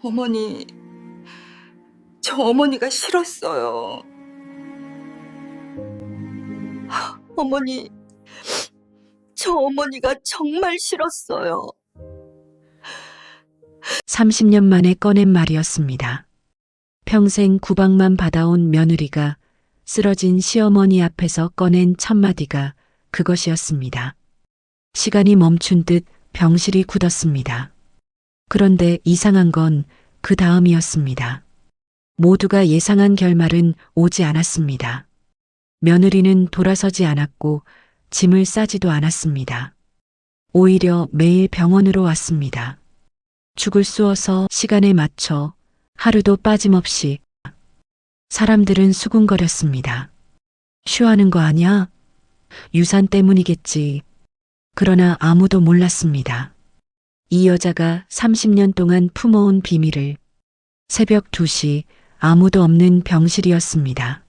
어머니, 저 어머니가 싫었어요. 어머니, 저 어머니가 정말 싫었어요. 30년 만에 꺼낸 말이었습니다. 평생 구박만 받아온 며느리가 쓰러진 시어머니 앞에서 꺼낸 첫마디가 그것이었습니다. 시간이 멈춘 듯 병실이 굳었습니다. 그런데 이상한 건 그 다음이었습니다. 모두가 예상한 결말은 오지 않았습니다. 며느리는 돌아서지 않았고 짐을 싸지도 않았습니다. 오히려 매일 병원으로 왔습니다. 죽을 쑤어서 시간에 맞춰 하루도 빠짐없이. 사람들은 수군거렸습니다. 쉬하는 거 아냐? 유산 때문이겠지. 그러나 아무도 몰랐습니다. 이 여자가 30년 동안 품어온 비밀을. 새벽 2시 아무도 없는 병실이었습니다.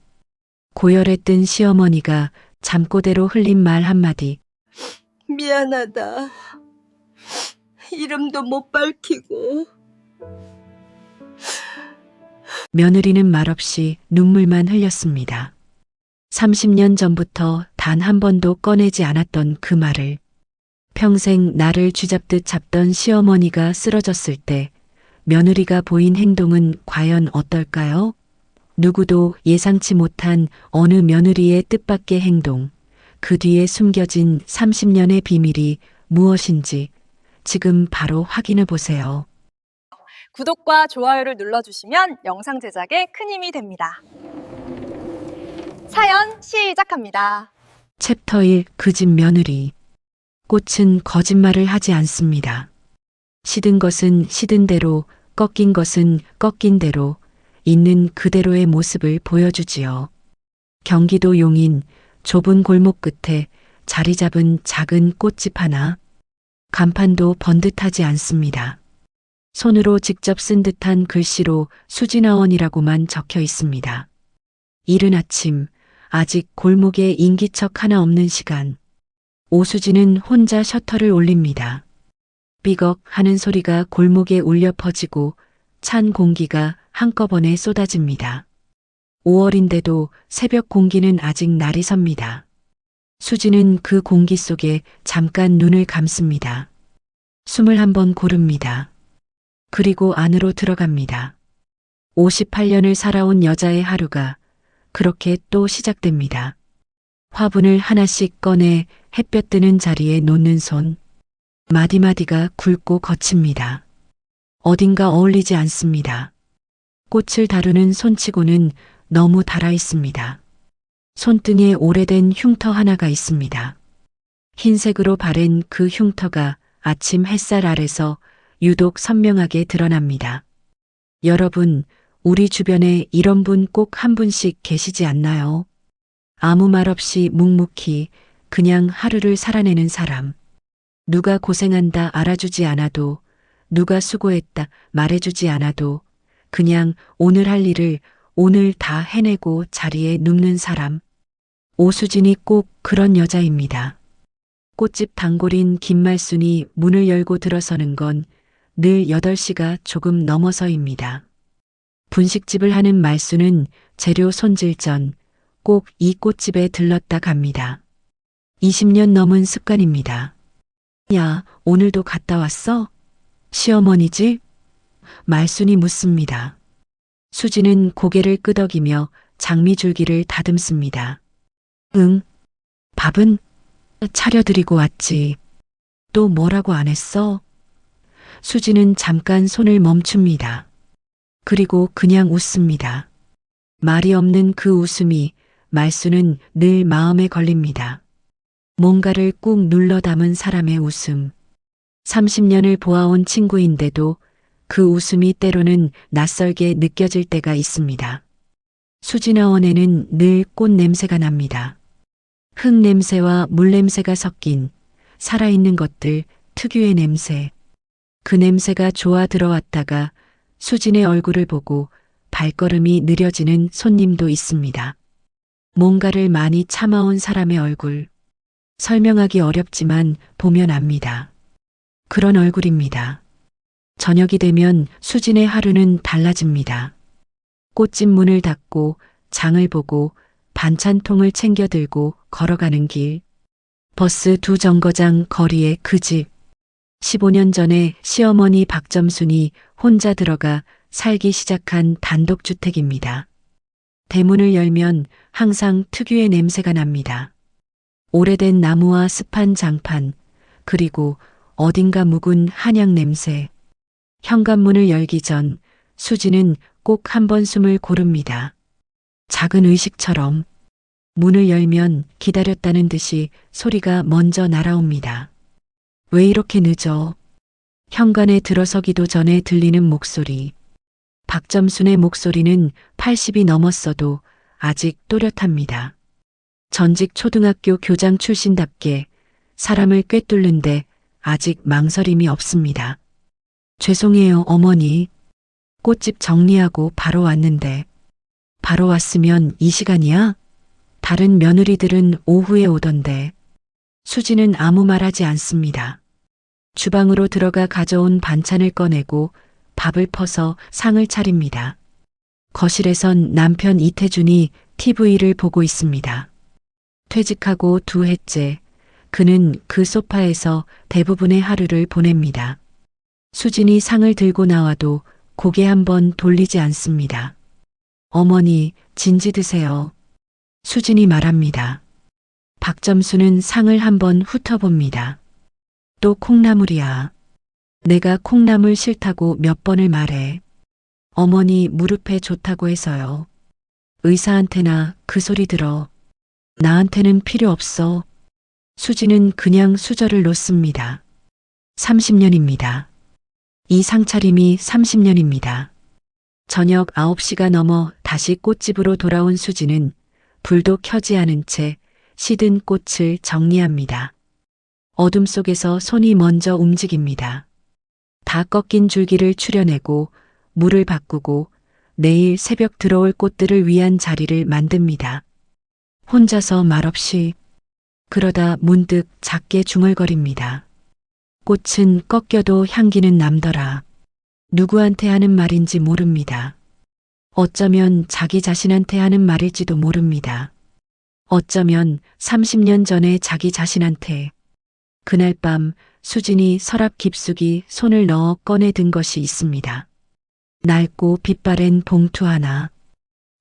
고열에 뜬 시어머니가 잠꼬대로 흘린 말 한마디. 미안하다. 이름도 못 밝히고. 며느리는 말없이 눈물만 흘렸습니다. 30년 전부터 단 한 번도 꺼내지 않았던 그 말을. 평생 나를 쥐잡듯 잡던 시어머니가 쓰러졌을 때 며느리가 보인 행동은 과연 어떨까요? 누구도 예상치 못한 어느 며느리의 뜻밖의 행동, 그 뒤에 숨겨진 30년의 비밀이 무엇인지 지금 바로 확인해 보세요. 구독과 좋아요를 눌러주시면 영상 제작에 큰 힘이 됩니다. 사연 시작합니다. 챕터 1 그 집 며느리. 꽃은 거짓말을 하지 않습니다. 시든 것은 시든 대로, 꺾인 것은 꺾인 대로, 있는 그대로의 모습을 보여주지요. 경기도 용인 좁은 골목 끝에 자리 잡은 작은 꽃집 하나. 간판도 번듯하지 않습니다. 손으로 직접 쓴 듯한 글씨로 수진아원이라고만 적혀 있습니다. 이른 아침, 아직 골목에 인기척 하나 없는 시간. 오수진은 혼자 셔터를 올립니다. 삐걱 하는 소리가 골목에 울려 퍼지고 찬 공기가 한꺼번에 쏟아집니다. 5월인데도 새벽 공기는 아직 날이 섭니다. 수진은 그 공기 속에 잠깐 눈을 감습니다. 숨을 한번 고릅니다. 그리고 안으로 들어갑니다. 58년을 살아온 여자의 하루가 그렇게 또 시작됩니다. 화분을 하나씩 꺼내 햇볕 드는 자리에 놓는 손. 마디마디가 굵고 거칩니다. 어딘가 어울리지 않습니다. 꽃을 다루는 손치고는 너무 달아 있습니다. 손등에 오래된 흉터 하나가 있습니다. 흰색으로 바랜 그 흉터가 아침 햇살 아래서 유독 선명하게 드러납니다. 여러분, 우리 주변에 이런 분 꼭 한 분씩 계시지 않나요? 아무 말 없이 묵묵히 그냥 하루를 살아내는 사람. 누가 고생한다 알아주지 않아도, 누가 수고했다 말해주지 않아도 그냥 오늘 할 일을 오늘 다 해내고 자리에 눕는 사람. 오수진이 꼭 그런 여자입니다. 꽃집 단골인 김말순이 문을 열고 들어서는 건 늘 8시가 조금 넘어서입니다. 분식집을 하는 말순은 재료 손질 전 꼭 이 꽃집에 들렀다 갑니다. 20년 넘은 습관입니다. 야, 오늘도 갔다 왔어? 시어머니지? 말순이 묻습니다. 수지는 고개를 끄덕이며 장미줄기를 다듬습니다. 응. 밥은 차려드리고 왔지. 또 뭐라고 안 했어? 수지는 잠깐 손을 멈춥니다. 그리고 그냥 웃습니다. 말이 없는 그 웃음이 말수는 늘 마음에 걸립니다. 뭔가를 꾹 눌러 담은 사람의 웃음. 30년을 보아온 친구인데도 그 웃음이 때로는 낯설게 느껴질 때가 있습니다. 수진아원에는 늘 꽃 냄새가 납니다. 흙 냄새와 물 냄새가 섞인 살아있는 것들 특유의 냄새. 그 냄새가 좋아 들어왔다가 수진의 얼굴을 보고 발걸음이 느려지는 손님도 있습니다. 뭔가를 많이 참아온 사람의 얼굴. 설명하기 어렵지만 보면 압니다. 그런 얼굴입니다. 저녁이 되면 수진의 하루는 달라집니다. 꽃집 문을 닫고 장을 보고 반찬통을 챙겨 들고 걸어가는 길. 버스 2정거장 거리의 그 집. 15년 전에 시어머니 박점순이 혼자 들어가 살기 시작한 단독주택입니다. 대문을 열면 항상 특유의 냄새가 납니다. 오래된 나무와 습한 장판, 그리고 어딘가 묵은 한약 냄새. 현관문을 열기 전 수지는 꼭 한 번 숨을 고릅니다. 작은 의식처럼 문을 열면 기다렸다는 듯이 소리가 먼저 날아옵니다. 왜 이렇게 늦어? 현관에 들어서기도 전에 들리는 목소리. 박점순의 목소리는 80이 넘었어도 아직 또렷합니다. 전직 초등학교 교장 출신답게 사람을 꿰뚫는데 아직 망설임이 없습니다. 죄송해요, 어머니. 꽃집 정리하고 바로 왔는데. 바로 왔으면 이 시간이야? 다른 며느리들은 오후에 오던데. 수지는 아무 말하지 않습니다. 주방으로 들어가 가져온 반찬을 꺼내고 밥을 퍼서 상을 차립니다. 거실에선 남편 이태준이 TV를 보고 있습니다. 퇴직하고 2해째, 그는 그 소파에서 대부분의 하루를 보냅니다. 수진이 상을 들고 나와도 고개 한번 돌리지 않습니다. 어머니, 진지 드세요. 수진이 말합니다. 박점수는 상을 한번 훑어봅니다. 또 콩나물이야. 내가 콩나물 싫다고 몇 번을 말해. 어머니 무릎에 좋다고 해서요. 의사한테나 그 소리 들어. 나한테는 필요 없어. 수지는 그냥 수저를 놓습니다. 30년입니다. 이 상차림이 30년입니다. 저녁 9시가 넘어 다시 꽃집으로 돌아온 수지는 불도 켜지 않은 채 시든 꽃을 정리합니다. 어둠 속에서 손이 먼저 움직입니다. 다 꺾인 줄기를 추려내고 물을 바꾸고 내일 새벽 들어올 꽃들을 위한 자리를 만듭니다. 혼자서 말없이. 그러다 문득 작게 중얼거립니다. 꽃은 꺾여도 향기는 남더라. 누구한테 하는 말인지 모릅니다. 어쩌면 자기 자신한테 하는 말일지도 모릅니다. 어쩌면 30년 전에 자기 자신한테. 그날 밤 수진이 서랍 깊숙이 손을 넣어 꺼내 든 것이 있습니다. 낡고 빛바랜 봉투 하나.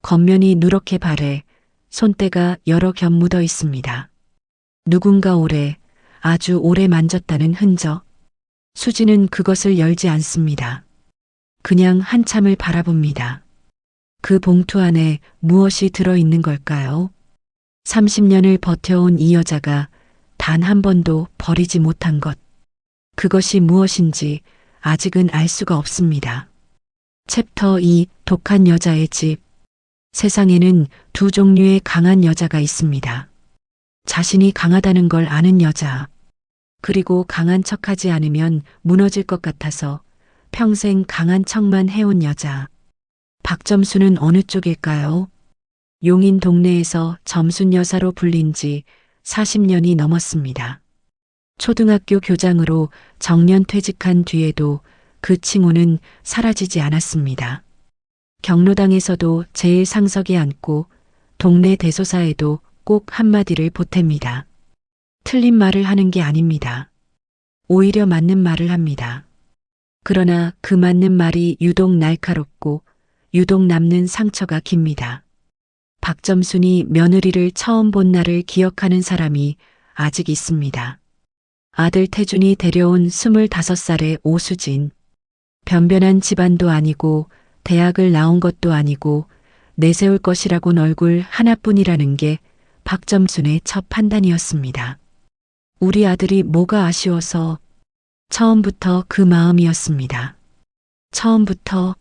겉면이 누렇게 바래 손때가 여러 겹 묻어 있습니다. 누군가 오래, 아주 오래 만졌다는 흔적. 수지는 그것을 열지 않습니다. 그냥 한참을 바라봅니다. 그 봉투 안에 무엇이 들어있는 걸까요? 30년을 버텨온 이 여자가 단 한 번도 버리지 못한 것. 그것이 무엇인지 아직은 알 수가 없습니다. 챕터 2. 독한 여자의 집. 세상에는 2종류의 강한 여자가 있습니다. 자신이 강하다는 걸 아는 여자. 그리고 강한 척하지 않으면 무너질 것 같아서 평생 강한 척만 해온 여자. 박점수는 어느 쪽일까요? 용인 동네에서 점순 여사로 불린 지 40년이 넘었습니다. 초등학교 교장으로 정년 퇴직한 뒤에도 그 칭호는 사라지지 않았습니다. 경로당에서도 제일 상석에 앉고 동네 대소사에도 꼭 한마디를 보탭니다. 틀린 말을 하는 게 아닙니다. 오히려 맞는 말을 합니다. 그러나 그 맞는 말이 유독 날카롭고 유독 남는 상처가 깁니다. 박점순이 며느리를 처음 본 날을 기억하는 사람이 아직 있습니다. 아들 태준이 데려온 25살의 오수진. 변변한 집안도 아니고 대학을 나온 것도 아니고 내세울 것이라곤 얼굴 하나뿐이라는 게 박점순의 첫 판단이었습니다. 우리 아들이 뭐가 아쉬워서. 처음부터 그 마음이었습니다. 처음부터.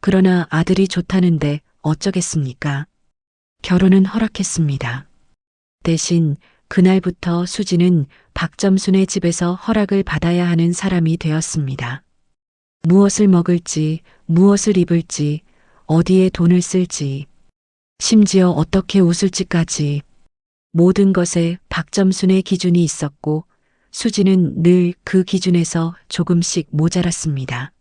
그러나 아들이 좋다는데 어쩌겠습니까? 결혼은 허락했습니다. 대신 그날부터 수지는 박점순의 집에서 허락을 받아야 하는 사람이 되었습니다. 무엇을 먹을지, 무엇을 입을지, 어디에 돈을 쓸지, 심지어 어떻게 웃을지까지 모든 것에 박점순의 기준이 있었고 수지는 늘 그 기준에서 조금씩 모자랐습니다.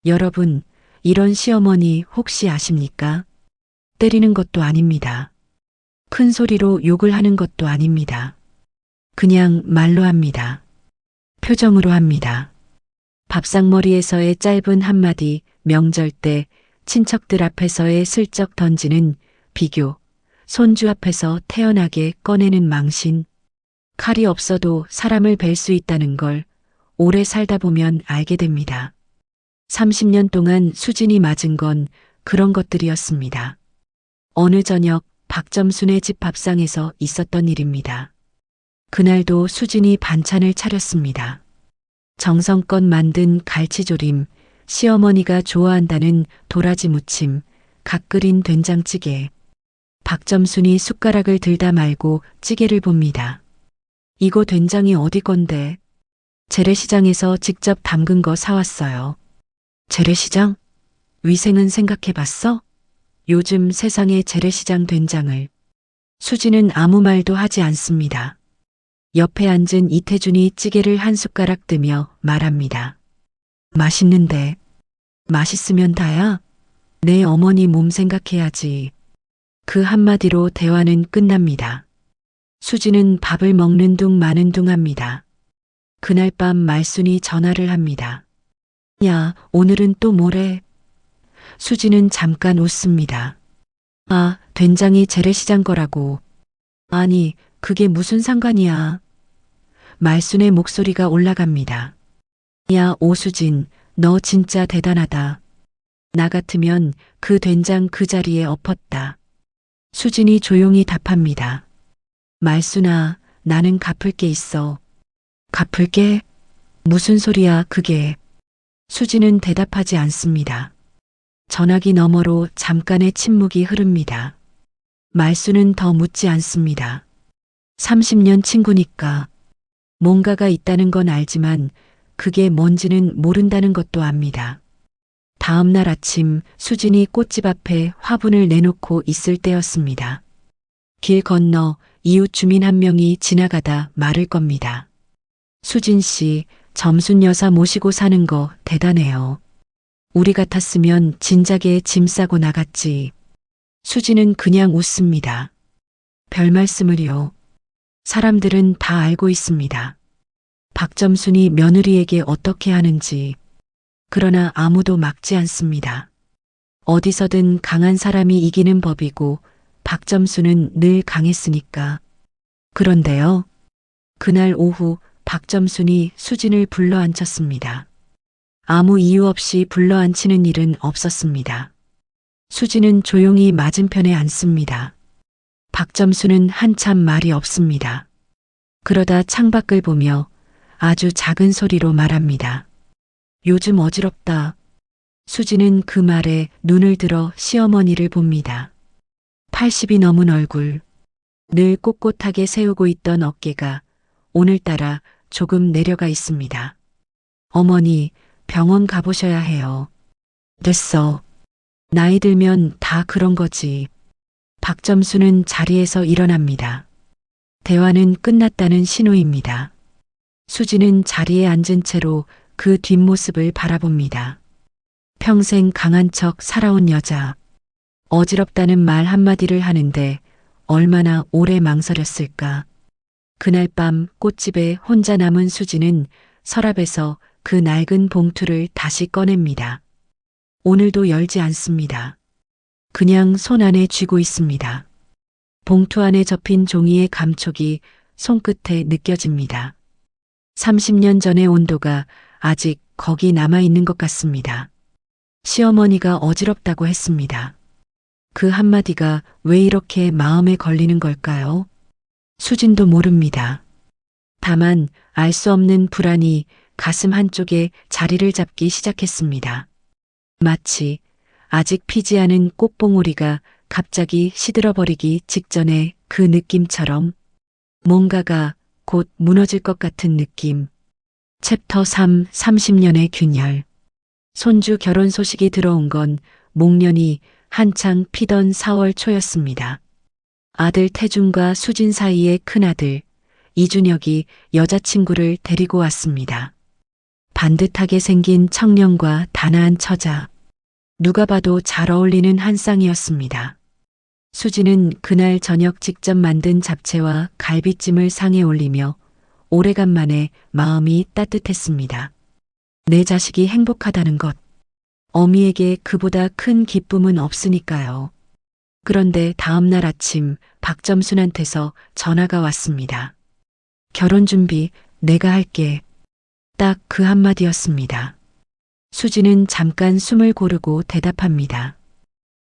여러분, 이런 시어머니 혹시 아십니까? 때리는 것도 아닙니다. 큰 소리로 욕을 하는 것도 아닙니다. 그냥 말로 합니다. 표정으로 합니다. 밥상머리에서의 짧은 한마디, 명절 때 친척들 앞에서의 슬쩍 던지는 비교, 손주 앞에서 태연하게 꺼내는 망신, 칼이 없어도 사람을 뵐 수 있다는 걸 오래 살다 보면 알게 됩니다. 30년 동안 수진이 맞은 건 그런 것들이었습니다. 어느 저녁 박점순의 집 밥상에서 있었던 일입니다. 그날도 수진이 반찬을 차렸습니다. 정성껏 만든 갈치조림, 시어머니가 좋아한다는 도라지 무침, 갓 끓인 된장찌개. 박점순이 숟가락을 들다 말고 찌개를 봅니다. 이거 된장이 어디 건데? 재래시장에서 직접 담근 거 사왔어요. 재래시장? 위생은 생각해 봤어? 요즘 세상에 재래시장 된장을. 수지는 아무 말도 하지 않습니다. 옆에 앉은 이태준이 찌개를 한 숟가락 뜨며 말합니다. 맛있는데. 맛있으면 다야? 내 어머니 몸 생각해야지. 그 한마디로 대화는 끝납니다. 수지는 밥을 먹는 둥 마는 둥 합니다. 그날 밤 말순이 전화를 합니다. 야, 오늘은 또 뭐래? 수지는 잠깐 웃습니다. 아, 된장이 재래시장 거라고. 아니, 그게 무슨 상관이야. 말순의 목소리가 올라갑니다. 야, 오수진, 너 진짜 대단하다. 나 같으면 그 된장 그 자리에 엎었다. 수진이 조용히 답합니다. 말순아, 나는 갚을 게 있어. 갚을 게? 무슨 소리야, 그게. 수진은 대답하지 않습니다. 전화기 너머로 잠깐의 침묵이 흐릅니다. 말순은 더 묻지 않습니다. 30년 친구니까. 뭔가가 있다는 건 알지만 그게 뭔지는 모른다는 것도 압니다. 다음 날 아침 수진이 꽃집 앞에 화분을 내놓고 있을 때였습니다. 길 건너 이웃 주민 한 명이 지나가다 말을 겁니다. 수진 씨, 점순 여사 모시고 사는 거 대단해요. 우리 같았으면 진작에 짐 싸고 나갔지. 수진은 그냥 웃습니다. 별 말씀을요. 사람들은 다 알고 있습니다. 박점순이 며느리에게 어떻게 하는지. 그러나 아무도 막지 않습니다. 어디서든 강한 사람이 이기는 법이고 박점순은 늘 강했으니까. 그런데요. 그날 오후 박점순이 수진을 불러 앉혔습니다. 아무 이유 없이 불러 앉히는 일은 없었습니다. 수진은 조용히 맞은편에 앉습니다. 박점순은 한참 말이 없습니다. 그러다 창밖을 보며 아주 작은 소리로 말합니다. 요즘 어지럽다. 수진은 그 말에 눈을 들어 시어머니를 봅니다. 80이 넘은 얼굴, 늘 꼿꼿하게 세우고 있던 어깨가 오늘따라 조금 내려가 있습니다. 어머니, 병원 가보셔야 해요. 됐어. 나이 들면 다 그런 거지. 박점수는 자리에서 일어납니다. 대화는 끝났다는 신호입니다. 수지는 자리에 앉은 채로 그 뒷모습을 바라봅니다. 평생 강한 척 살아온 여자. 어지럽다는 말 한마디를 하는데 얼마나 오래 망설였을까. 그날 밤 꽃집에 혼자 남은 수지는 서랍에서 그 낡은 봉투를 다시 꺼냅니다. 오늘도 열지 않습니다. 그냥 손 안에 쥐고 있습니다. 봉투 안에 접힌 종이의 감촉이 손끝에 느껴집니다. 30년 전의 온도가 아직 거기 남아있는 것 같습니다. 시어머니가 어지럽다고 했습니다. 그 한마디가 왜 이렇게 마음에 걸리는 걸까요? 수진도 모릅니다. 다만 알 수 없는 불안이 가슴 한쪽에 자리를 잡기 시작했습니다. 마치 아직 피지 않은 꽃봉오리가 갑자기 시들어버리기 직전의 그 느낌처럼 뭔가가 곧 무너질 것 같은 느낌. 챕터 3 30년의 균열. 손주 결혼 소식이 들어온 건 목련이 한창 피던 4월 초였습니다. 아들 태준과 수진 사이의 큰아들, 이준혁이 여자친구를 데리고 왔습니다. 반듯하게 생긴 청년과 단아한 처자. 누가 봐도 잘 어울리는 한 쌍이었습니다. 수지는 그날 저녁 직접 만든 잡채와 갈비찜을 상에 올리며 오래간만에 마음이 따뜻했습니다. 내 자식이 행복하다는 것. 어미에게 그보다 큰 기쁨은 없으니까요. 그런데 다음 날 아침 박점순한테서 전화가 왔습니다. 결혼 준비 내가 할게. 딱 그 한마디였습니다. 수지는 잠깐 숨을 고르고 대답합니다.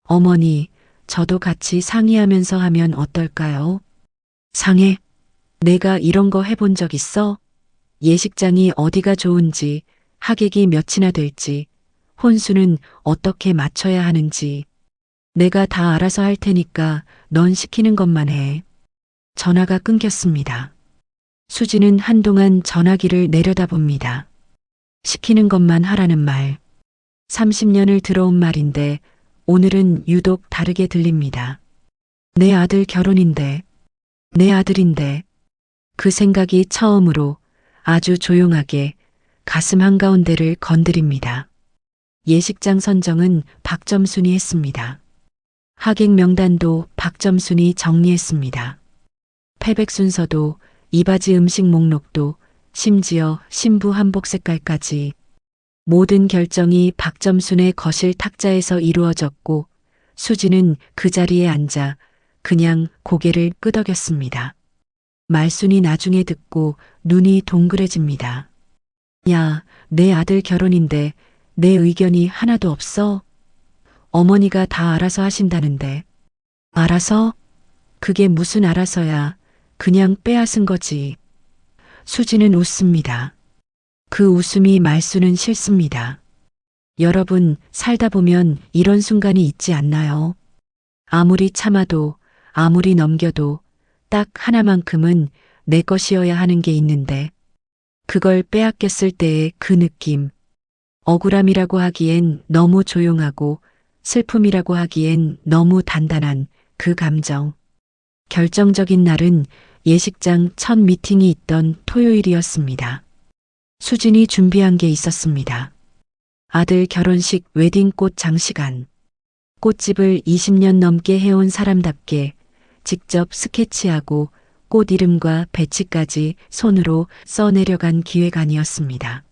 어머니, 저도 같이 상의하면서 하면 어떨까요? 상해? 내가 이런 거 해본 적 있어? 예식장이 어디가 좋은지, 하객이 몇이나 될지, 혼수는 어떻게 맞춰야 하는지. 내가 다 알아서 할 테니까 넌 시키는 것만 해. 전화가 끊겼습니다. 수지는 한동안 전화기를 내려다봅니다. 시키는 것만 하라는 말. 30년을 들어온 말인데 오늘은 유독 다르게 들립니다. 내 아들 결혼인데, 내 아들인데. 그 생각이 처음으로 아주 조용하게 가슴 한가운데를 건드립니다. 예식장 선정은 박점순이 했습니다. 하객 명단도 박점순이 정리했습니다. 패백 순서도 이바지 음식 목록도 심지어 신부 한복 색깔까지 모든 결정이 박점순의 거실 탁자에서 이루어졌고 수지는 그 자리에 앉아 그냥 고개를 끄덕였습니다. 말순이 나중에 듣고 눈이 동그래집니다. 야, 내 아들 결혼인데 내 의견이 하나도 없어? 어머니가 다 알아서 하신다는데. 알아서? 그게 무슨 알아서야. 그냥 빼앗은 거지. 수지는 웃습니다. 그 웃음이 말수는 싫습니다. 여러분, 살다 보면 이런 순간이 있지 않나요? 아무리 참아도, 아무리 넘겨도 딱 하나만큼은 내 것이어야 하는 게 있는데, 그걸 빼앗겼을 때의 그 느낌. 억울함이라고 하기엔 너무 조용하고 슬픔이라고 하기엔 너무 단단한 그 감정. 결정적인 날은 예식장 첫 미팅이 있던 토요일이었습니다. 수진이 준비한 게 있었습니다. 아들 결혼식 웨딩꽃 장식안. 꽃집을 20년 넘게 해온 사람답게 직접 스케치하고 꽃 이름과 배치까지 손으로 써내려간 기획안이었습니다.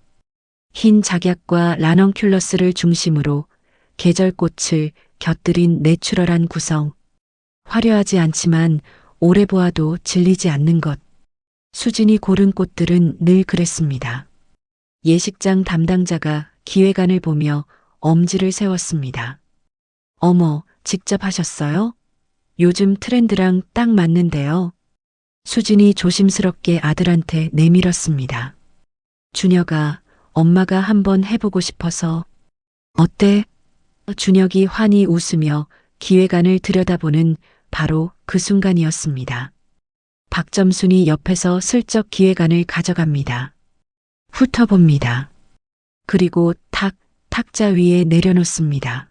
흰 작약과 라넌큘러스를 중심으로 계절꽃을 곁들인 내추럴한 구성. 화려하지 않지만 오래 보아도 질리지 않는 것. 수진이 고른 꽃들은 늘 그랬습니다. 예식장 담당자가 기획안을 보며 엄지를 세웠습니다. 어머, 직접 하셨어요? 요즘 트렌드랑 딱 맞는데요. 수진이 조심스럽게 아들한테 내밀었습니다. 준혁아, 엄마가 한번 해보고 싶어서. 어때? 준혁이 환히 웃으며 기획안을 들여다보는 바로 그 순간이었습니다. 박점순이 옆에서 슬쩍 기획안을 가져갑니다. 훑어봅니다. 그리고 탁자 위에 내려놓습니다.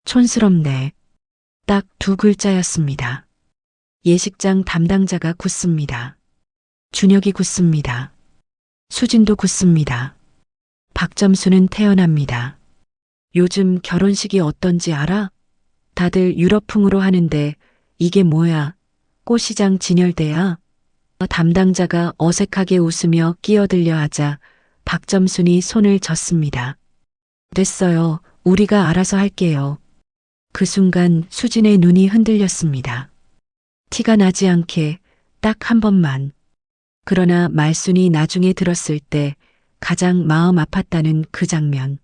촌스럽네. 딱 두 글자였습니다. 예식장 담당자가 굳습니다. 준혁이 굳습니다. 수진도 굳습니다. 박점순은 태어납니다. 요즘 결혼식이 어떤지 알아? 다들 유럽풍으로 하는데 이게 뭐야? 꽃시장 진열대야? 담당자가 어색하게 웃으며 끼어들려 하자 박점순이 손을 졌습니다. 됐어요. 우리가 알아서 할게요. 그 순간 수진의 눈이 흔들렸습니다. 티가 나지 않게 딱 한 번만. 그러나 말순이 나중에 들었을 때 가장 마음 아팠다는 그 장면.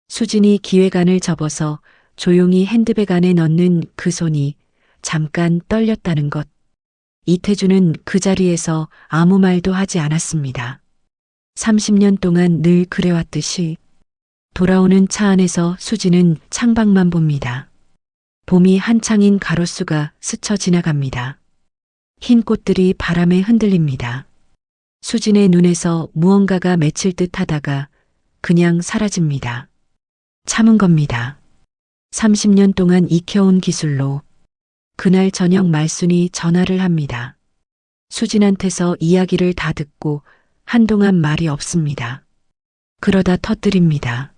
수진이 기획안을 접어서 조용히 핸드백 안에 넣는 그 손이 잠깐 떨렸다는 것. 이태주는 그 자리에서 아무 말도 하지 않았습니다. 30년 동안 늘 그래왔듯이 돌아오는 차 안에서 수지는 창밖만 봅니다. 봄이 한창인 가로수가 스쳐 지나갑니다. 흰 꽃들이 바람에 흔들립니다. 수진의 눈에서 무언가가 맺힐 듯 하다가 그냥 사라집니다. 참은 겁니다. 30년 동안 익혀온 기술로. 그날 저녁 말순이 전화를 합니다. 수진한테서 이야기를 다 듣고 한동안 말이 없습니다. 그러다 터뜨립니다.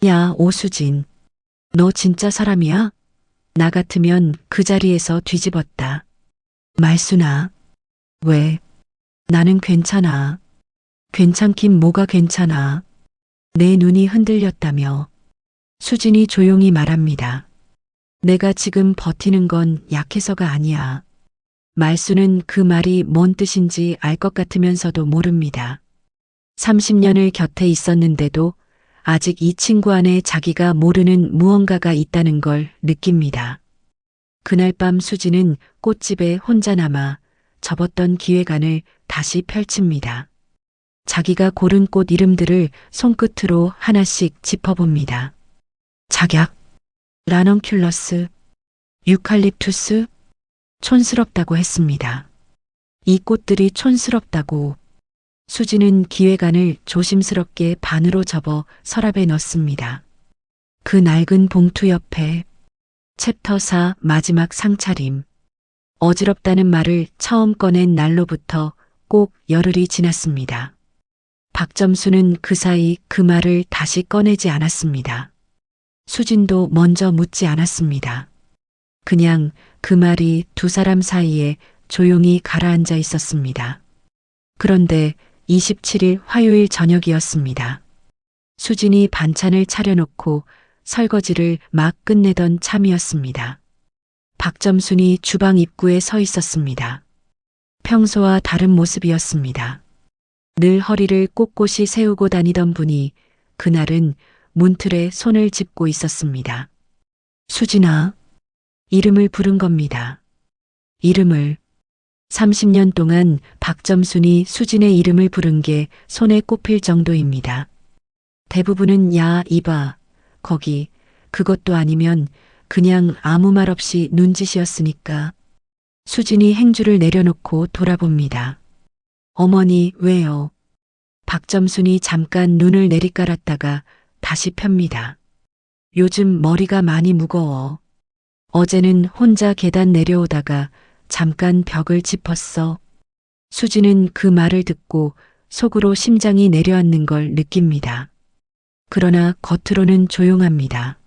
야, 오수진. 너 진짜 사람이야? 나 같으면 그 자리에서 뒤집었다. 말순아. 왜? 나는 괜찮아. 괜찮긴 뭐가 괜찮아. 내 눈이 흔들렸다며. 수진이 조용히 말합니다. 내가 지금 버티는 건 약해서가 아니야. 말수는 그 말이 뭔 뜻인지 알 것 같으면서도 모릅니다. 30년을 곁에 있었는데도 아직 이 친구 안에 자기가 모르는 무언가가 있다는 걸 느낍니다. 그날 밤 수지는 꽃집에 혼자 남아 접었던 기획안을 다시 펼칩니다. 자기가 고른 꽃 이름들을 손끝으로 하나씩 짚어봅니다. 작약, 라넌큘러스, 유칼립투스, 촌스럽다고 했습니다. 이 꽃들이 촌스럽다고. 수지는 기획안을 조심스럽게 반으로 접어 서랍에 넣습니다. 그 낡은 봉투 옆에 챕터 4 마지막 상차림. 어지럽다는 말을 처음 꺼낸 날로부터 꼭 열흘이 지났습니다. 박점수는 그 사이 그 말을 다시 꺼내지 않았습니다. 수진도 먼저 묻지 않았습니다. 그냥 그 말이 두 사람 사이에 조용히 가라앉아 있었습니다. 그런데 27일 화요일 저녁이었습니다. 수진이 반찬을 차려놓고 설거지를 막 끝내던 참이었습니다. 박점순이 주방 입구에 서 있었습니다. 평소와 다른 모습이었습니다. 늘 허리를 꼿꼿이 세우고 다니던 분이 그날은 문틀에 손을 짚고 있었습니다. 수진아. 이름을 부른 겁니다. 이름을. 30년 동안 박점순이 수진의 이름을 부른 게 손에 꼽힐 정도입니다. 대부분은 야, 이봐, 거기, 그것도 아니면 그냥 아무 말 없이 눈짓이었으니까. 수진이 행주를 내려놓고 돌아봅니다. 어머니, 왜요? 박점순이 잠깐 눈을 내리깔았다가 다시 펴니다. 요즘 머리가 많이 무거워. 어제는 혼자 계단 내려오다가 잠깐 벽을 짚었어. 수지는 그 말을 듣고 속으로 심장이 내려앉는 걸 느낍니다. 그러나 겉으로는 조용합니다.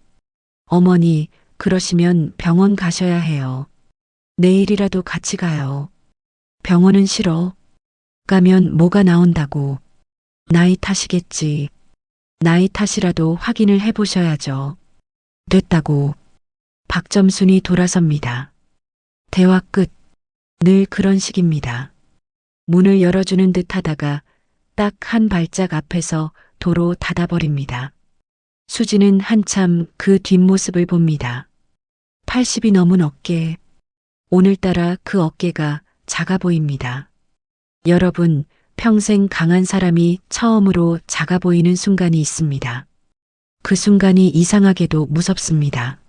어머니, 그러시면 병원 가셔야 해요. 내일이라도 같이 가요. 병원은 싫어. 가면 뭐가 나온다고. 나이 탓이겠지. 나이 탓이라도 확인을 해보셔야죠. 됐다고. 박점순이 돌아섭니다. 대화 끝. 늘 그런 식입니다. 문을 열어주는 듯 하다가 딱 한 발짝 앞에서 도로 닫아버립니다. 수지는 한참 그 뒷모습을 봅니다. 80이 넘은 어깨. 오늘따라 그 어깨가 작아 보입니다. 여러분, 평생 강한 사람이 처음으로 작아 보이는 순간이 있습니다. 그 순간이 이상하게도 무섭습니다.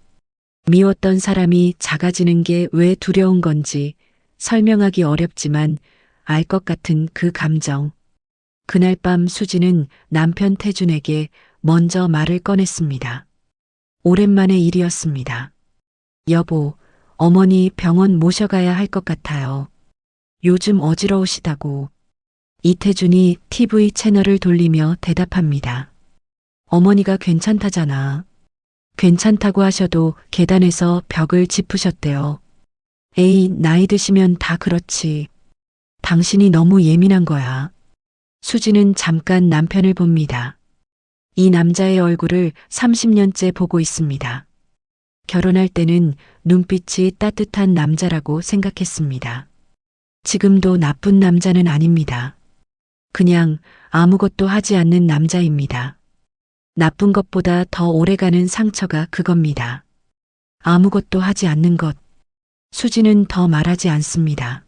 미웠던 사람이 작아지는 게 왜 두려운 건지 설명하기 어렵지만 알 것 같은 그 감정. 그날 밤 수지는 남편 태준에게 먼저 말을 꺼냈습니다. 오랜만의 일이었습니다. 여보, 어머니 병원 모셔가야 할 것 같아요. 요즘 어지러우시다고. 이태준이 TV 채널을 돌리며 대답합니다. 어머니가 괜찮다잖아. 괜찮다고 하셔도 계단에서 벽을 짚으셨대요. 에이, 나이 드시면 다 그렇지. 당신이 너무 예민한 거야. 수지는 잠깐 남편을 봅니다. 이 남자의 얼굴을 30년째 보고 있습니다. 결혼할 때는 눈빛이 따뜻한 남자라고 생각했습니다. 지금도 나쁜 남자는 아닙니다. 그냥 아무것도 하지 않는 남자입니다. 나쁜 것보다 더 오래가는 상처가 그겁니다. 아무것도 하지 않는 것. 수지는 더 말하지 않습니다.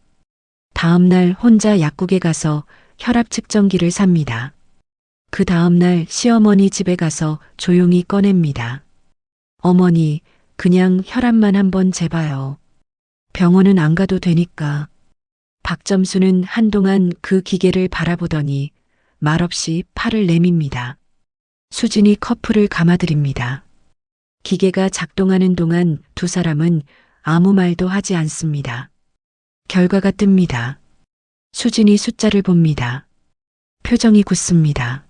다음 날 혼자 약국에 가서 혈압 측정기를 삽니다. 그 다음 날 시어머니 집에 가서 조용히 꺼냅니다. 어머니, 그냥 혈압만 한번 재봐요. 병원은 안 가도 되니까. 박점수는 한동안 그 기계를 바라보더니 말없이 팔을 내밉니다. 수진이 커플을 감아드립니다. 기계가 작동하는 동안 두 사람은 아무 말도 하지 않습니다. 결과가 뜹니다. 수진이 숫자를 봅니다. 표정이 굳습니다.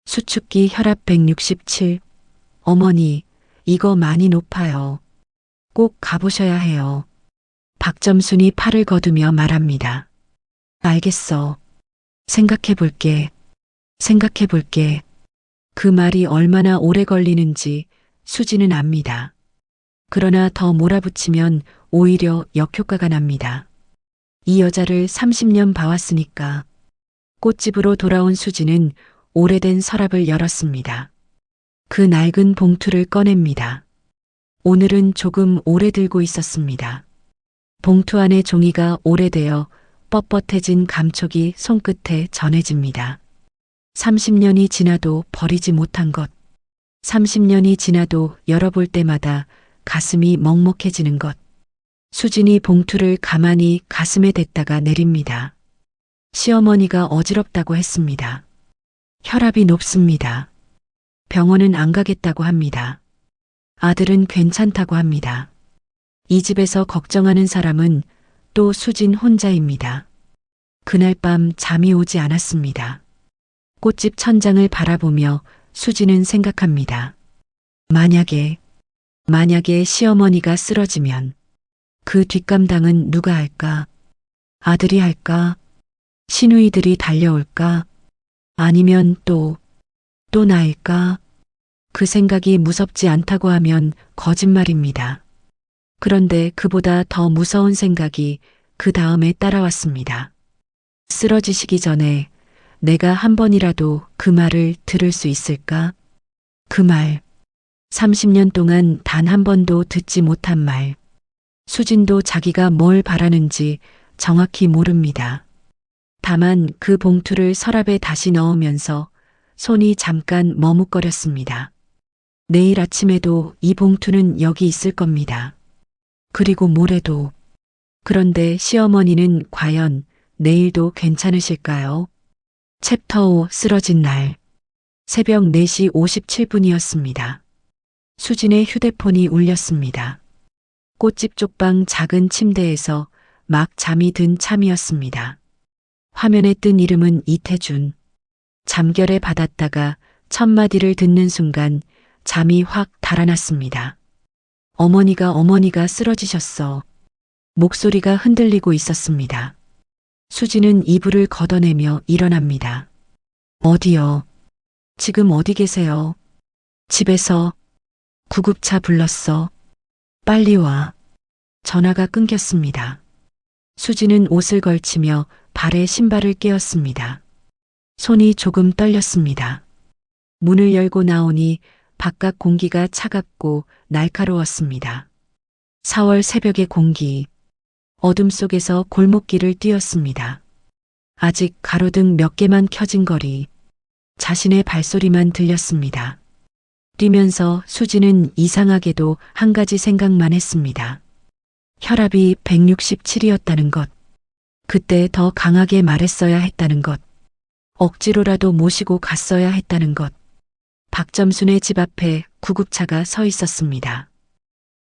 수축기 혈압 167. 어머니, 이거 많이 높아요. 꼭 가보셔야 해요. 박점순이 팔을 거두며 말합니다. 알겠어. 생각해 볼게. 생각해 볼게. 그 말이 얼마나 오래 걸리는지 수지는 압니다. 그러나 더 몰아붙이면 오히려 역효과가 납니다. 이 여자를 30년 봐왔으니까. 꽃집으로 돌아온 수지는 오래된 서랍을 열었습니다. 그 낡은 봉투를 꺼냅니다. 오늘은 조금 오래 들고 있었습니다. 봉투 안에 종이가 오래되어 뻣뻣해진 감촉이 손끝에 전해집니다. 30년이 지나도 버리지 못한 것. 30년이 지나도 열어볼 때마다 가슴이 먹먹해지는 것. 수진이 봉투를 가만히 가슴에 댔다가 내립니다. 시어머니가 어지럽다고 했습니다. 혈압이 높습니다. 병원은 안 가겠다고 합니다. 아들은 괜찮다고 합니다. 이 집에서 걱정하는 사람은 또 수진 혼자입니다. 그날 밤 잠이 오지 않았습니다. 꽃집 천장을 바라보며 수진은 생각합니다. 만약에 시어머니가 쓰러지면 그 뒷감당은 누가 할까? 아들이 할까? 시누이들이 달려올까? 아니면 또 나일까? 그 생각이 무섭지 않다고 하면 거짓말입니다. 그런데 그보다 더 무서운 생각이 그 다음에 따라왔습니다. 쓰러지시기 전에 내가 한 번이라도 그 말을 들을 수 있을까? 그 말. 30년 동안 단 한 번도 듣지 못한 말. 수진도 자기가 뭘 바라는지 정확히 모릅니다. 다만 그 봉투를 서랍에 다시 넣으면서 손이 잠깐 머뭇거렸습니다. 내일 아침에도 이 봉투는 여기 있을 겁니다. 그리고 모레도. 그런데 시어머니는 과연 내일도 괜찮으실까요? 챕터 5 쓰러진 날. 새벽 4시 57분이었습니다. 수진의 휴대폰이 울렸습니다. 꽃집 쪽방 작은 침대에서 막 잠이 든 참이었습니다. 화면에 뜬 이름은 이태준. 잠결에 받았다가 첫 마디를 듣는 순간 잠이 확 달아났습니다. 어머니가 쓰러지셨어. 목소리가 흔들리고 있었습니다. 수지는 이불을 걷어내며 일어납니다. 어디요? 지금 어디 계세요? 집에서. 구급차 불렀어. 빨리 와. 전화가 끊겼습니다. 수지는 옷을 걸치며 발에 신발을 끼웠습니다. 손이 조금 떨렸습니다. 문을 열고 나오니 바깥 공기가 차갑고 날카로웠습니다. 4월 새벽의 공기. 어둠 속에서 골목길을 뛰었습니다. 아직 가로등 몇 개만 켜진 거리. 자신의 발소리만 들렸습니다. 뛰면서 수지는 이상하게도 한 가지 생각만 했습니다. 혈압이 167이었다는 것. 그때 더 강하게 말했어야 했다는 것. 억지로라도 모시고 갔어야 했다는 것. 박점순의 집 앞에 구급차가 서 있었습니다.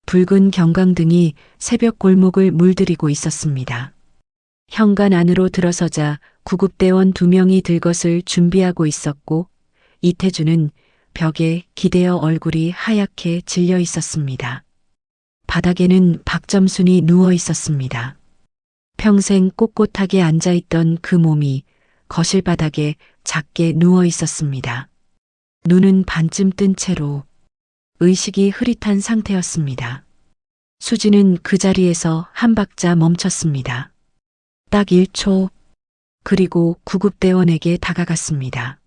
붉은 경광등이 새벽 골목을 물들이고 있었습니다. 현관 안으로 들어서자 구급대원 2명이 들 것을 준비하고 있었고 이태준은 벽에 기대어 얼굴이 하얗게 질려 있었습니다. 바닥에는 박점순이 누워 있었습니다. 평생 꼿꼿하게 앉아있던 그 몸이 거실 바닥에 작게 누워 있었습니다. 눈은 반쯤 뜬 채로 의식이 흐릿한 상태였습니다. 수지는 그 자리에서 한 박자 멈췄습니다. 딱 1초. 그리고 구급대원에게 다가갔습니다.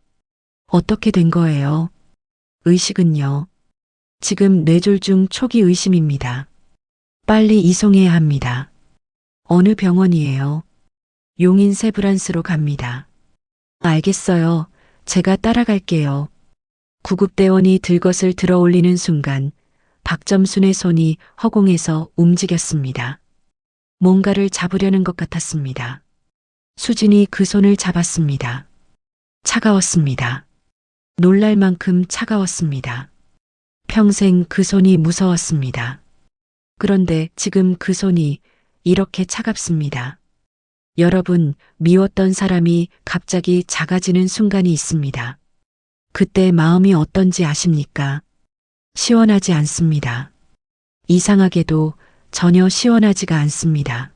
어떻게 된 거예요? 의식은요? 지금 뇌졸중 초기 의심입니다. 빨리 이송해야 합니다. 어느 병원이에요? 용인 세브란스로 갑니다. 알겠어요. 제가 따라갈게요. 구급대원이 들것을 들어 올리는 순간 박점순의 손이 허공에서 움직였습니다. 뭔가를 잡으려는 것 같았습니다. 수진이 그 손을 잡았습니다. 차가웠습니다. 놀랄 만큼 차가웠습니다. 평생 그 손이 무서웠습니다. 그런데 지금 그 손이 이렇게 차갑습니다. 여러분, 미웠던 사람이 갑자기 작아지는 순간이 있습니다. 그때 마음이 어떤지 아십니까? 시원하지 않습니다. 이상하게도 전혀 시원하지가 않습니다.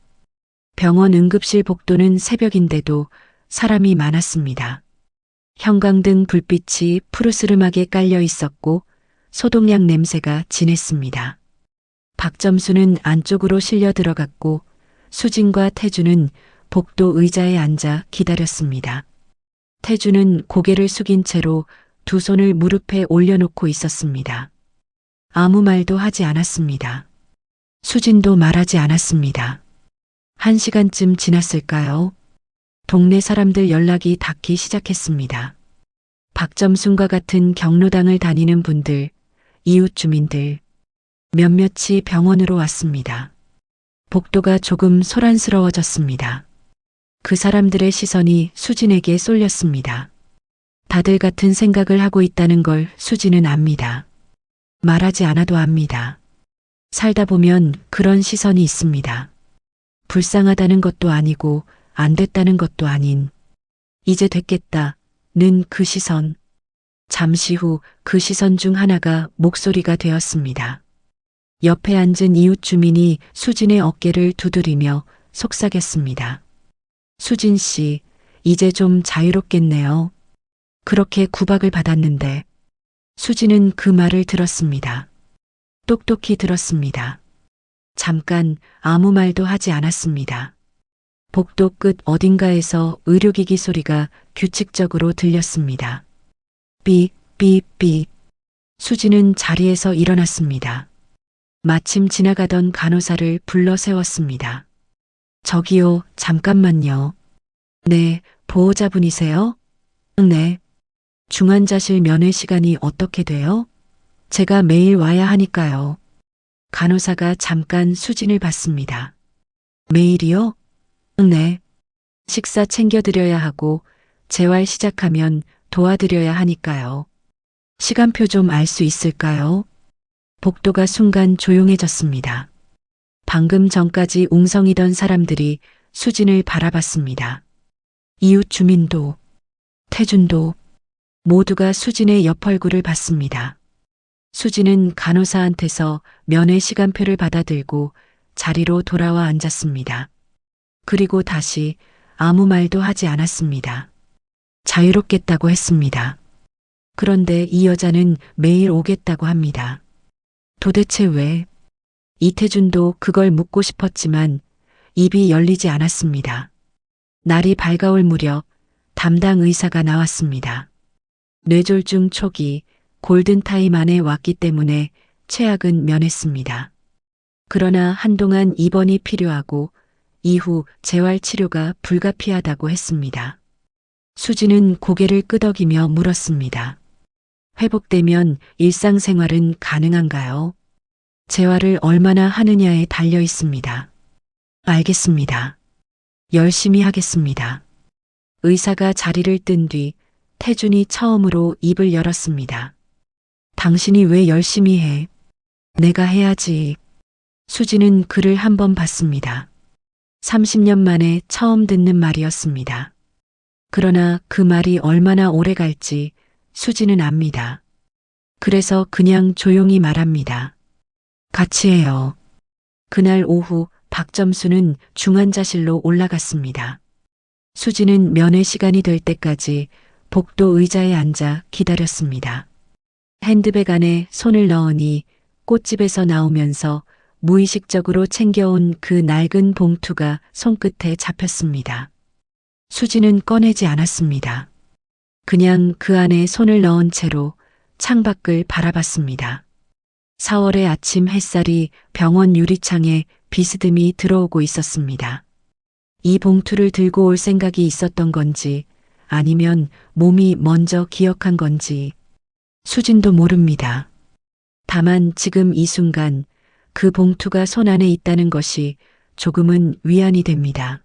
병원 응급실 복도는 새벽인데도 사람이 많았습니다. 형광등 불빛이 푸르스름하게 깔려 있었고 소독약 냄새가 진했습니다. 박점수는 안쪽으로 실려 들어갔고 수진과 태주는 복도 의자에 앉아 기다렸습니다. 태주는 고개를 숙인 채로 두 손을 무릎에 올려놓고 있었습니다. 아무 말도 하지 않았습니다. 수진도 말하지 않았습니다. 1시간쯤 지났을까요? 동네 사람들 연락이 닿기 시작했습니다. 박점순과 같은 경로당을 다니는 분들, 이웃 주민들, 몇몇이 병원으로 왔습니다. 복도가 조금 소란스러워졌습니다. 그 사람들의 시선이 수진에게 쏠렸습니다. 다들 같은 생각을 하고 있다는 걸 수진은 압니다. 말하지 않아도 압니다. 살다 보면 그런 시선이 있습니다. 불쌍하다는 것도 아니고 안 됐다는 것도 아닌 이제 됐겠다는 그 시선. 잠시 후 그 시선 중 하나가 목소리가 되었습니다. 옆에 앉은 이웃 주민이 수진의 어깨를 두드리며 속삭였습니다. 수진 씨, 이제 좀 자유롭겠네요. 그렇게 구박을 받았는데 수진은 그 말을 들었습니다. 똑똑히 들었습니다. 잠깐 아무 말도 하지 않았습니다. 복도 끝 어딘가에서 의료기기 소리가 규칙적으로 들렸습니다. 삐, 삐, 삐. 수진은 자리에서 일어났습니다. 마침 지나가던 간호사를 불러 세웠습니다. 저기요, 잠깐만요. 네, 보호자분이세요? 네. 중환자실 면회 시간이 어떻게 돼요? 제가 매일 와야 하니까요. 간호사가 잠깐 수진을 봤습니다. 매일이요? 네. 식사 챙겨드려야 하고 재활 시작하면 도와드려야 하니까요. 시간표 좀 알 수 있을까요? 복도가 순간 조용해졌습니다. 방금 전까지 웅성이던 사람들이 수진을 바라봤습니다. 이웃 주민도, 태준도 모두가 수진의 옆 얼굴을 봤습니다. 수진은 간호사한테서 면회 시간표를 받아들고 자리로 돌아와 앉았습니다. 그리고 다시 아무 말도 하지 않았습니다. 자유롭겠다고 했습니다. 그런데 이 여자는 매일 오겠다고 합니다. 도대체 왜? 이태준도 그걸 묻고 싶었지만 입이 열리지 않았습니다. 날이 밝아올 무렵 담당 의사가 나왔습니다. 뇌졸중 초기 골든타임 안에 왔기 때문에 최악은 면했습니다. 그러나 한동안 입원이 필요하고 이후 재활치료가 불가피하다고 했습니다. 수진은 고개를 끄덕이며 물었습니다. 회복되면 일상생활은 가능한가요? 재활을 얼마나 하느냐에 달려 있습니다. 알겠습니다. 열심히 하겠습니다. 의사가 자리를 뜬 뒤 태준이 처음으로 입을 열었습니다. 당신이 왜 열심히 해? 내가 해야지. 수진은 그를 한번 봤습니다. 30년 만에 처음 듣는 말이었습니다. 그러나 그 말이 얼마나 오래 갈지 수진은 압니다. 그래서 그냥 조용히 말합니다. 같이 해요. 그날 오후 박점수는 중환자실로 올라갔습니다. 수진은 면회 시간이 될 때까지 복도 의자에 앉아 기다렸습니다. 핸드백 안에 손을 넣으니 꽃집에서 나오면서 무의식적으로 챙겨온 그 낡은 봉투가 손끝에 잡혔습니다. 수진은 꺼내지 않았습니다. 그냥 그 안에 손을 넣은 채로 창밖을 바라봤습니다. 4월의 아침 햇살이 병원 유리창에 비스듬히 들어오고 있었습니다. 이 봉투를 들고 올 생각이 있었던 건지 아니면 몸이 먼저 기억한 건지 수진도 모릅니다. 다만 지금 이 순간 그 봉투가 손 안에 있다는 것이 조금은 위안이 됩니다.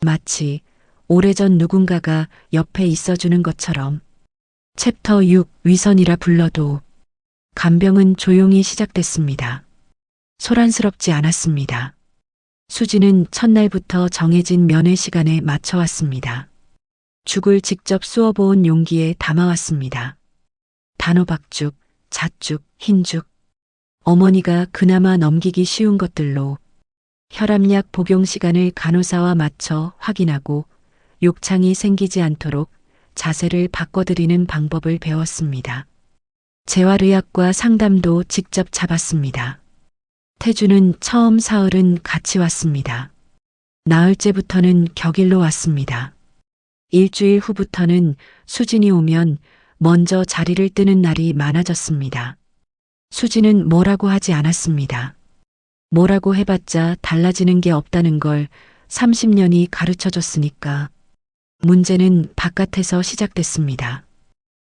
마치 오래전 누군가가 옆에 있어주는 것처럼. 챕터 6 위선이라 불러도 간병은 조용히 시작됐습니다. 소란스럽지 않았습니다. 수지는 첫날부터 정해진 면회 시간에 맞춰왔습니다. 죽을 직접 쑤어보은 용기에 담아왔습니다. 단호박죽, 잣죽, 흰죽. 어머니가 그나마 넘기기 쉬운 것들로 혈압약 복용 시간을 간호사와 맞춰 확인하고 욕창이 생기지 않도록 자세를 바꿔드리는 방법을 배웠습니다. 재활의학과 상담도 직접 잡았습니다. 태주는 처음 사흘은 같이 왔습니다. 나흘째부터는 격일로 왔습니다. 일주일 후부터는 수진이 오면 먼저 자리를 뜨는 날이 많아졌습니다. 수진은 뭐라고 하지 않았습니다. 뭐라고 해봤자 달라지는 게 없다는 걸 30년이 가르쳐줬으니까. 문제는 바깥에서 시작됐습니다.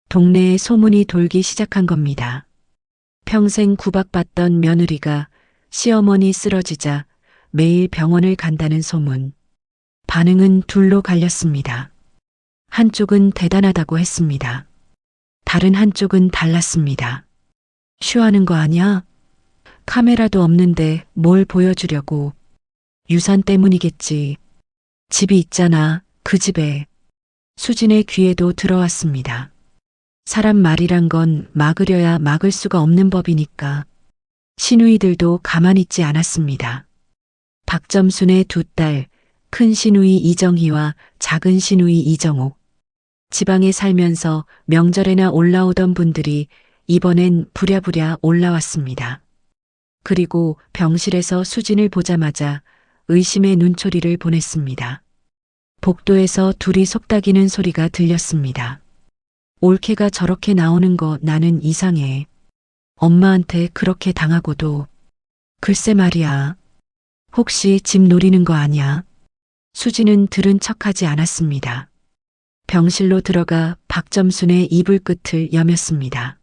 동네에 소문이 돌기 시작한 겁니다. 평생 구박받던 며느리가 시어머니 쓰러지자 매일 병원을 간다는 소문. 반응은 둘로 갈렸습니다. 한쪽은 대단하다고 했습니다. 다른 한쪽은 달랐습니다. 쉬하는 거 아냐? 카메라도 없는데 뭘 보여주려고. 유산 때문이겠지. 집이 있잖아, 그 집에. 수진의 귀에도 들어왔습니다. 사람 말이란 건 막으려야 막을 수가 없는 법이니까. 시누이들도 가만히 있지 않았습니다. 박점순의 두 딸, 큰 시누이 이정희와 작은 시누이 이정옥. 지방에 살면서 명절에나 올라오던 분들이 이번엔 부랴부랴 올라왔습니다. 그리고 병실에서 수진을 보자마자 의심의 눈초리를 보냈습니다. 복도에서 둘이 속닥이는 소리가 들렸습니다. 올케가 저렇게 나오는 거 나는 이상해. 엄마한테 그렇게 당하고도. 글쎄 말이야. 혹시 집 노리는 거 아냐? 수진은 들은 척하지 않았습니다. 병실로 들어가 박점순의 이불 끝을 여몄습니다.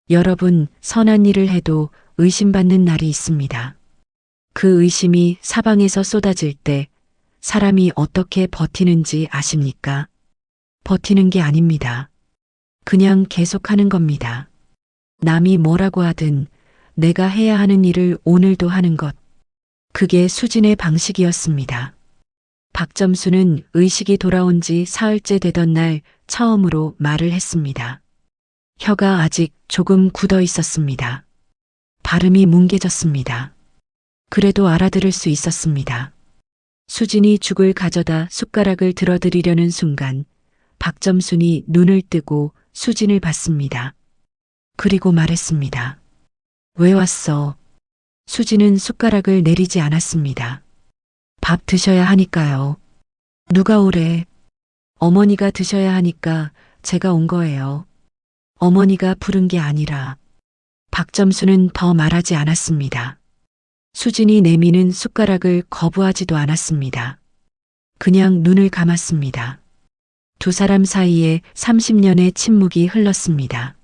여러분, 선한 일을 해도 의심받는 날이 있습니다. 그 의심이 사방에서 쏟아질 때 사람이 어떻게 버티는지 아십니까? 버티는 게 아닙니다. 그냥 계속하는 겁니다. 남이 뭐라고 하든 내가 해야 하는 일을 오늘도 하는 것. 그게 수진의 방식이었습니다. 박점수는 의식이 돌아온 지 사흘째 되던 날 처음으로 말을 했습니다. 혀가 아직 조금 굳어 있었습니다. 발음이 뭉개졌습니다. 그래도 알아들을 수 있었습니다. 수진이 죽을 가져다 숟가락을 들어드리려는 순간 박점순이 눈을 뜨고 수진을 봤습니다. 그리고 말했습니다. 왜 왔어? 수진은 숟가락을 내리지 않았습니다. 밥 드셔야 하니까요. 누가 오래? 어머니가 드셔야 하니까 제가 온 거예요. 어머니가 부른 게 아니라. 박점수는 더 말하지 않았습니다. 수진이 내미는 숟가락을 거부하지도 않았습니다. 그냥 눈을 감았습니다. 두 사람 사이에 30년의 침묵이 흘렀습니다.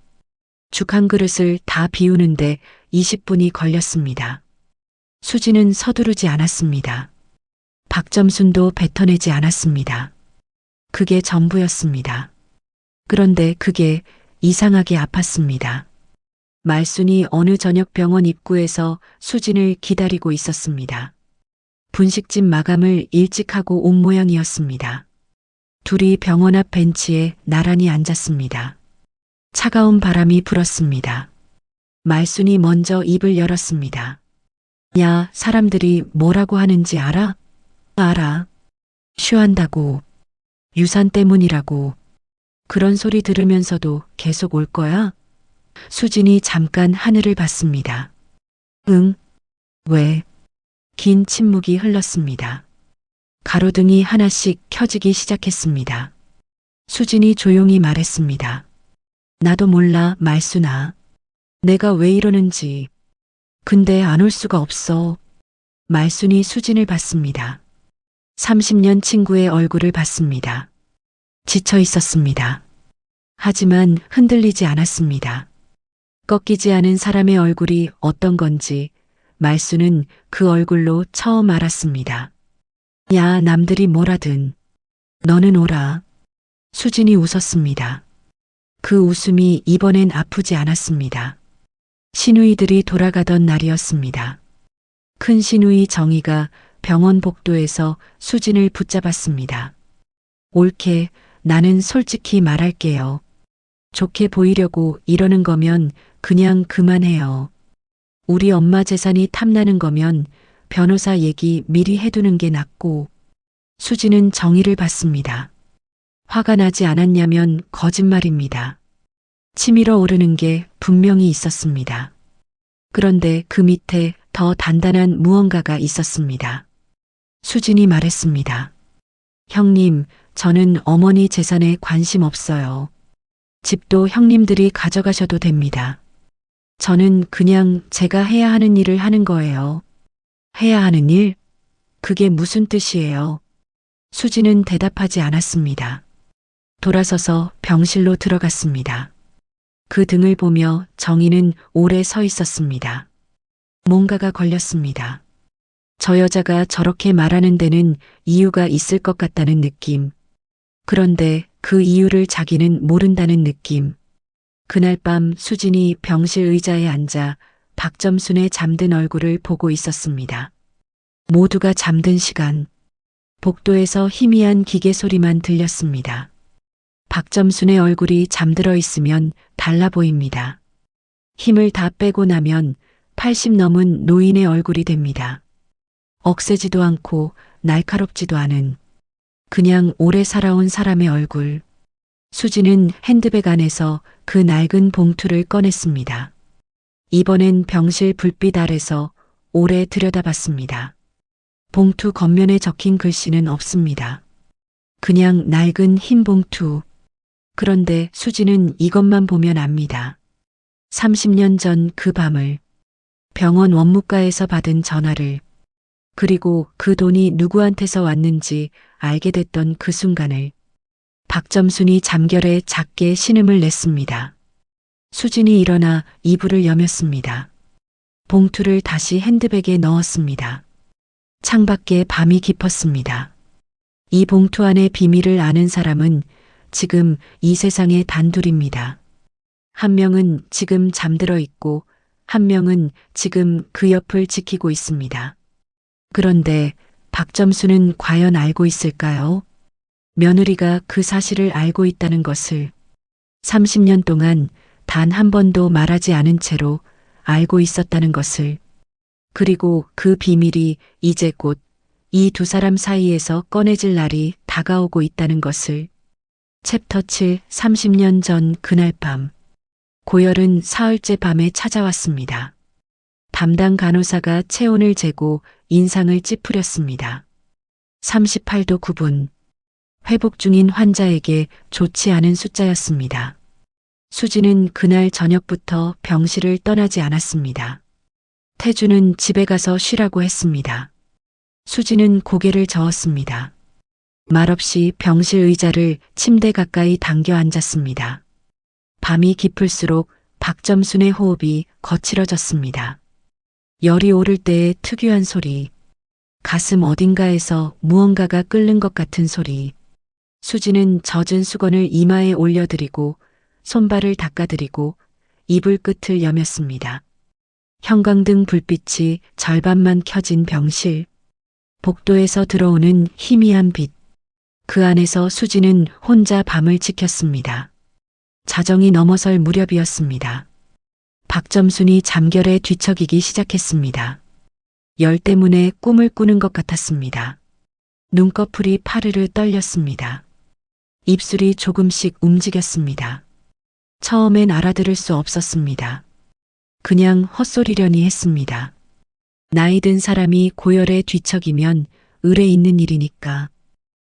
죽 한 그릇을 다 비우는데 20분이 걸렸습니다. 수진은 서두르지 않았습니다. 박점순도 뱉어내지 않았습니다. 그게 전부였습니다. 그런데 그게 이상하게 아팠습니다. 말순이 어느 저녁 병원 입구에서 수진을 기다리고 있었습니다. 분식집 마감을 일찍 하고 온 모양이었습니다. 둘이 병원 앞 벤치에 나란히 앉았습니다. 차가운 바람이 불었습니다. 말순이 먼저 입을 열었습니다. 야, 사람들이 뭐라고 하는지 알아? 알아. 쉬한다고. 유산 때문이라고. 그런 소리 들으면서도 계속 올 거야? 수진이 잠깐 하늘을 봤습니다. 응? 왜? 긴 침묵이 흘렀습니다. 가로등이 하나씩 켜지기 시작했습니다. 수진이 조용히 말했습니다. 나도 몰라, 말순아. 내가 왜 이러는지. 근데 안 올 수가 없어. 말순이 수진을 봤습니다. 30년 친구의 얼굴을 봤습니다. 지쳐 있었습니다. 하지만 흔들리지 않았습니다. 꺾이지 않은 사람의 얼굴이 어떤 건지 말순은 그 얼굴로 처음 알았습니다. 야, 남들이 뭐라든 너는 오라. 수진이 웃었습니다. 그 웃음이 이번엔 아프지 않았습니다. 시누이들이 돌아가던 날이었습니다. 큰 시누이 정희가 병원 복도에서 수진을 붙잡았습니다. 옳게, 나는 솔직히 말할게요. 좋게 보이려고 이러는 거면 그냥 그만해요. 우리 엄마 재산이 탐나는 거면 변호사 얘기 미리 해두는 게 낫고. 수진은 정의를 받습니다. 화가 나지 않았냐면 거짓말입니다. 치밀어 오르는 게 분명히 있었습니다. 그런데 그 밑에 더 단단한 무언가가 있었습니다. 수진이 말했습니다. 형님, 저는 어머니 재산에 관심 없어요. 집도 형님들이 가져가셔도 됩니다. 저는 그냥 제가 해야 하는 일을 하는 거예요. 해야 하는 일? 그게 무슨 뜻이에요? 수진은 대답하지 않았습니다. 돌아서서 병실로 들어갔습니다. 그 등을 보며 정희는 오래 서 있었습니다. 뭔가가 걸렸습니다. 저 여자가 저렇게 말하는 데는 이유가 있을 것 같다는 느낌. 그런데 그 이유를 자기는 모른다는 느낌. 그날 밤 수진이 병실 의자에 앉아 박점순의 잠든 얼굴을 보고 있었습니다. 모두가 잠든 시간. 복도에서 희미한 기계 소리만 들렸습니다. 박점순의 얼굴이 잠들어 있으면 달라 보입니다. 힘을 다 빼고 나면 80 넘은 노인의 얼굴이 됩니다. 억세지도 않고 날카롭지도 않은 그냥 오래 살아온 사람의 얼굴. 수진은 핸드백 안에서 그 낡은 봉투를 꺼냈습니다. 이번엔 병실 불빛 아래서 오래 들여다봤습니다. 봉투 겉면에 적힌 글씨는 없습니다. 그냥 낡은 흰 봉투. 그런데 수진은 이것만 보면 압니다. 30년 전 그 밤을, 병원 원무과에서 받은 전화를, 그리고 그 돈이 누구한테서 왔는지 알게 됐던 그 순간을. 박점순이 잠결에 작게 신음을 냈습니다. 수진이 일어나 이불을 여몄습니다. 봉투를 다시 핸드백에 넣었습니다. 창밖에 밤이 깊었습니다. 이 봉투 안의 비밀을 아는 사람은 지금 이 세상에 단둘입니다. 한 명은 지금 잠들어 있고 한 명은 지금 그 옆을 지키고 있습니다. 그런데 박점수는 과연 알고 있을까요? 며느리가 그 사실을 알고 있다는 것을 30년 동안 단 한 번도 말하지 않은 채로 알고 있었다는 것을, 그리고 그 비밀이 이제 곧 이 두 사람 사이에서 꺼내질 날이 다가오고 있다는 것을. 챕터 7. 30년 전 그날 밤. 고열은 사흘째 밤에 찾아왔습니다. 담당 간호사가 체온을 재고 인상을 찌푸렸습니다. 38도 9분. 회복 중인 환자에게 좋지 않은 숫자였습니다. 수진은 그날 저녁부터 병실을 떠나지 않았습니다. 태주는 집에 가서 쉬라고 했습니다. 수진은 고개를 저었습니다. 말없이 병실 의자를 침대 가까이 당겨 앉았습니다. 밤이 깊을수록 박점순의 호흡이 거칠어졌습니다. 열이 오를 때의 특유한 소리, 가슴 어딘가에서 무언가가 끓는 것 같은 소리. 수진은 젖은 수건을 이마에 올려드리고 손발을 닦아드리고 이불 끝을 여몄습니다. 형광등 불빛이 절반만 켜진 병실. 복도에서 들어오는 희미한 빛. 그 안에서 수진은 혼자 밤을 지켰습니다. 자정이 넘어설 무렵이었습니다. 박점순이 잠결에 뒤척이기 시작했습니다. 열 때문에 꿈을 꾸는 것 같았습니다. 눈꺼풀이 파르르 떨렸습니다. 입술이 조금씩 움직였습니다. 처음엔 알아들을 수 없었습니다. 그냥 헛소리려니 했습니다. 나이 든 사람이 고열에 뒤척이면 의뢰 있는 일이니까.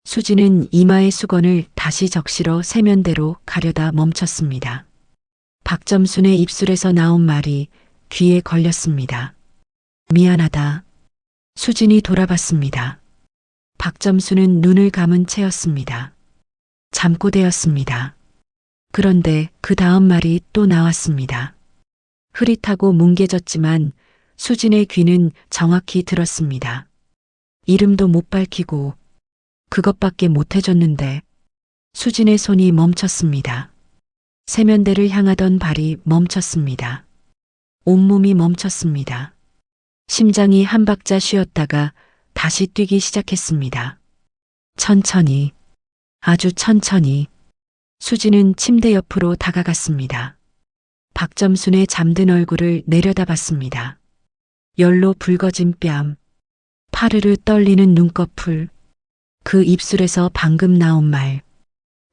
수지는 이마의 수건을 다시 적시러 세면대로 가려다 멈췄습니다. 박점순의 입술에서 나온 말이 귀에 걸렸습니다. 미안하다. 수진이 돌아봤습니다. 박점순은 눈을 감은 채였습니다. 잠꼬대였습니다. 그런데 그 다음 말이 또 나왔습니다. 흐릿하고 뭉개졌지만 수진의 귀는 정확히 들었습니다. 이름도 못 밝히고 그것밖에 못 해줬는데. 수진의 손이 멈췄습니다. 세면대를 향하던 발이 멈췄습니다. 온몸이 멈췄습니다. 심장이 한 박자 쉬었다가 다시 뛰기 시작했습니다. 천천히, 아주 천천히. 수지는 침대 옆으로 다가갔습니다. 박점순의 잠든 얼굴을 내려다봤습니다. 열로 붉어진 뺨, 파르르 떨리는 눈꺼풀, 그 입술에서 방금 나온 말,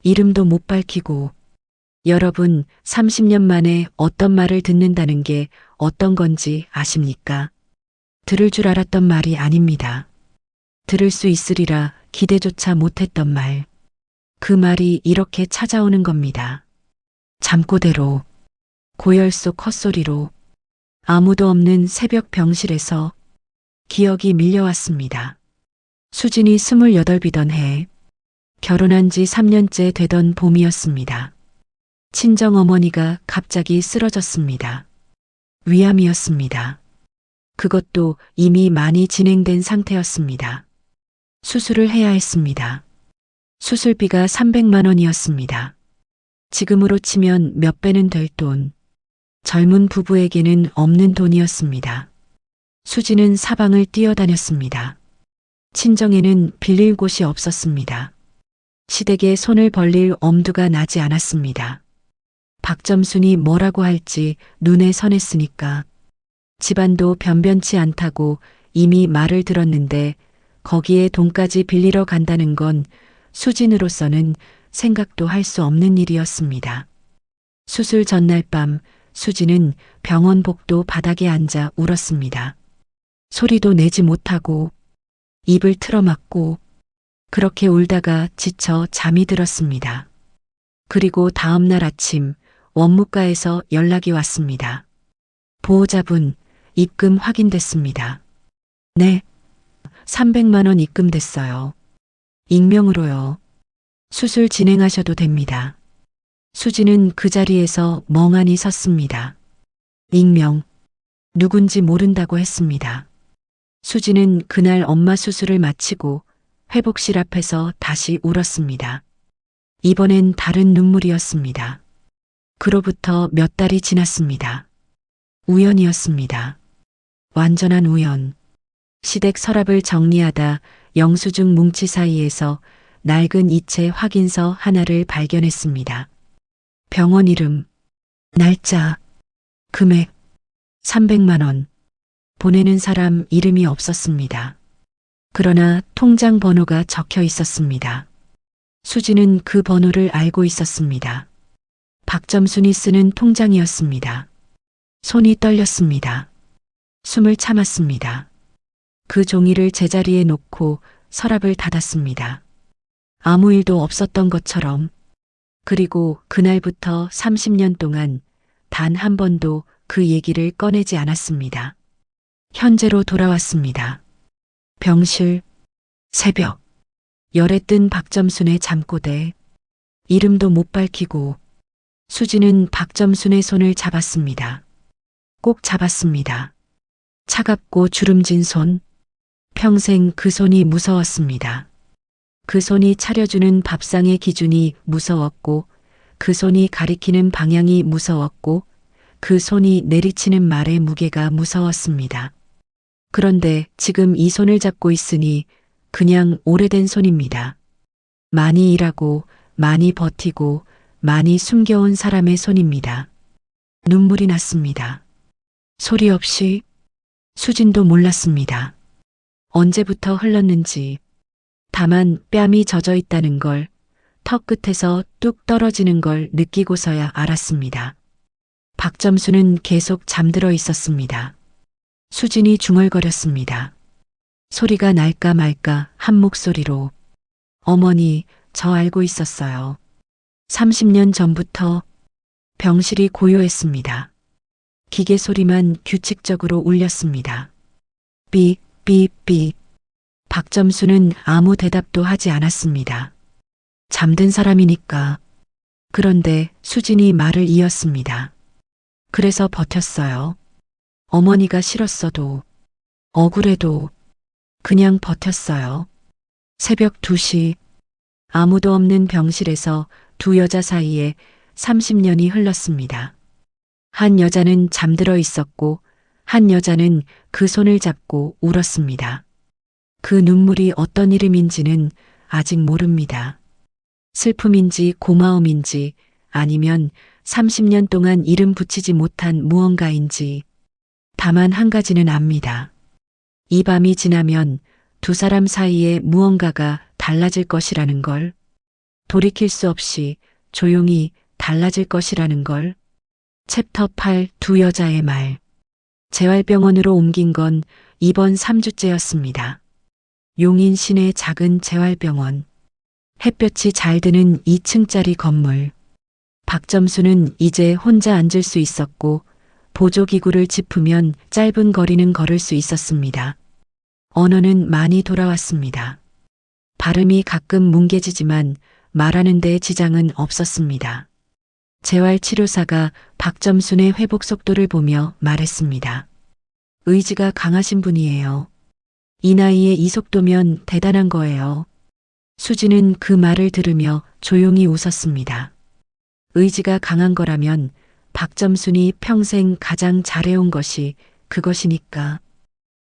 이름도 못 밝히고. 여러분, 30년 만에 어떤 말을 듣는다는 게 어떤 건지 아십니까? 들을 줄 알았던 말이 아닙니다. 들을 수 있으리라 기대조차 못했던 말. 그 말이 이렇게 찾아오는 겁니다. 잠꼬대로, 고열 속 헛소리로, 아무도 없는 새벽 병실에서 기억이 밀려왔습니다. 수진이 28이던 해, 결혼한 지 3년째 되던 봄이었습니다. 친정어머니가 갑자기 쓰러졌습니다. 위암이었습니다. 그것도 이미 많이 진행된 상태였습니다. 수술을 해야 했습니다. 수술비가 300만 원이었습니다. 지금으로 치면 몇 배는 될 돈. 젊은 부부에게는 없는 돈이었습니다. 수지는 사방을 뛰어다녔습니다. 친정에는 빌릴 곳이 없었습니다. 시댁에 손을 벌릴 엄두가 나지 않았습니다. 박점순이 뭐라고 할지 눈에 선했으니까. 집안도 변변치 않다고 이미 말을 들었는데 거기에 돈까지 빌리러 간다는 건 수진으로서는 생각도 할 수 없는 일이었습니다. 수술 전날 밤 수진은 병원 복도 바닥에 앉아 울었습니다. 소리도 내지 못하고 입을 틀어막고 그렇게 울다가 지쳐 잠이 들었습니다. 그리고 다음 날 아침 원무과에서 연락이 왔습니다. 보호자분, 입금 확인됐습니다. 네, 300만 원 입금됐어요. 익명으로요. 수술 진행하셔도 됩니다. 수지는 그 자리에서 멍하니 섰습니다. 익명, 누군지 모른다고 했습니다. 수지는 그날 엄마 수술을 마치고 회복실 앞에서 다시 울었습니다. 이번엔 다른 눈물이었습니다. 그로부터 몇 달이 지났습니다. 우연이었습니다. 완전한 우연. 시댁 서랍을 정리하다 영수증 뭉치 사이에서 낡은 이체 확인서 하나를 발견했습니다. 병원 이름, 날짜, 금액, 300만 원. 보내는 사람 이름이 없었습니다. 그러나 통장 번호가 적혀 있었습니다. 수지는 그 번호를 알고 있었습니다. 박점순이 쓰는 통장이었습니다. 손이 떨렸습니다. 숨을 참았습니다. 그 종이를 제자리에 놓고 서랍을 닫았습니다. 아무 일도 없었던 것처럼. 그리고 그날부터 30년 동안 단 한 번도 그 얘기를 꺼내지 않았습니다. 현재로 돌아왔습니다. 병실, 새벽, 열에 뜬 박점순의 잠꼬대, 이름도 못 밝히고. 수지는 박점순의 손을 잡았습니다. 꼭 잡았습니다. 차갑고 주름진 손, 평생 그 손이 무서웠습니다. 그 손이 차려주는 밥상의 기준이 무서웠고, 그 손이 가리키는 방향이 무서웠고, 그 손이 내리치는 말의 무게가 무서웠습니다. 그런데 지금 이 손을 잡고 있으니 그냥 오래된 손입니다. 많이 일하고, 많이 버티고, 많이 숨겨온 사람의 손입니다. 눈물이 났습니다. 소리 없이. 수진도 몰랐습니다. 언제부터 흘렀는지. 다만 뺨이 젖어 있다는 걸, 턱 끝에서 뚝 떨어지는 걸 느끼고서야 알았습니다. 박점수는 계속 잠들어 있었습니다. 수진이 중얼거렸습니다. 소리가 날까 말까 한 목소리로. 어머니, 저 알고 있었어요. 30년 전부터. 병실이 고요했습니다. 기계 소리만 규칙적으로 울렸습니다. 삑, 삑, 삑. 박점수는 아무 대답도 하지 않았습니다. 잠든 사람이니까. 그런데 수진이 말을 이었습니다. 그래서 버텼어요. 어머니가 싫었어도, 억울해도 그냥 버텼어요. 새벽 2시, 아무도 없는 병실에서 두 여자 사이에 30년이 흘렀습니다. 한 여자는 잠들어 있었고 한 여자는 그 손을 잡고 울었습니다. 그 눈물이 어떤 이름인지는 아직 모릅니다. 슬픔인지 고마움인지 아니면 30년 동안 이름 붙이지 못한 무언가인지 다만 한 가지는 압니다. 이 밤이 지나면 두 사람 사이에 무언가가 달라질 것이라는 걸, 돌이킬 수 없이 조용히 달라질 것이라는 걸. 챕터 8 두 여자의 말. 재활병원으로 옮긴 건 이번 3주째였습니다. 용인 시내 작은 재활병원. 햇볕이 잘 드는 2층짜리 건물. 박점수는 이제 혼자 앉을 수 있었고 보조기구를 짚으면 짧은 거리는 걸을 수 있었습니다. 언어는 많이 돌아왔습니다. 발음이 가끔 뭉개지지만 말하는 데 지장은 없었습니다. 재활치료사가 박점순의 회복 속도를 보며 말했습니다. 의지가 강하신 분이에요. 이 나이에 이 속도면 대단한 거예요. 수지는 그 말을 들으며 조용히 웃었습니다. 의지가 강한 거라면 박점순이 평생 가장 잘해온 것이 그것이니까.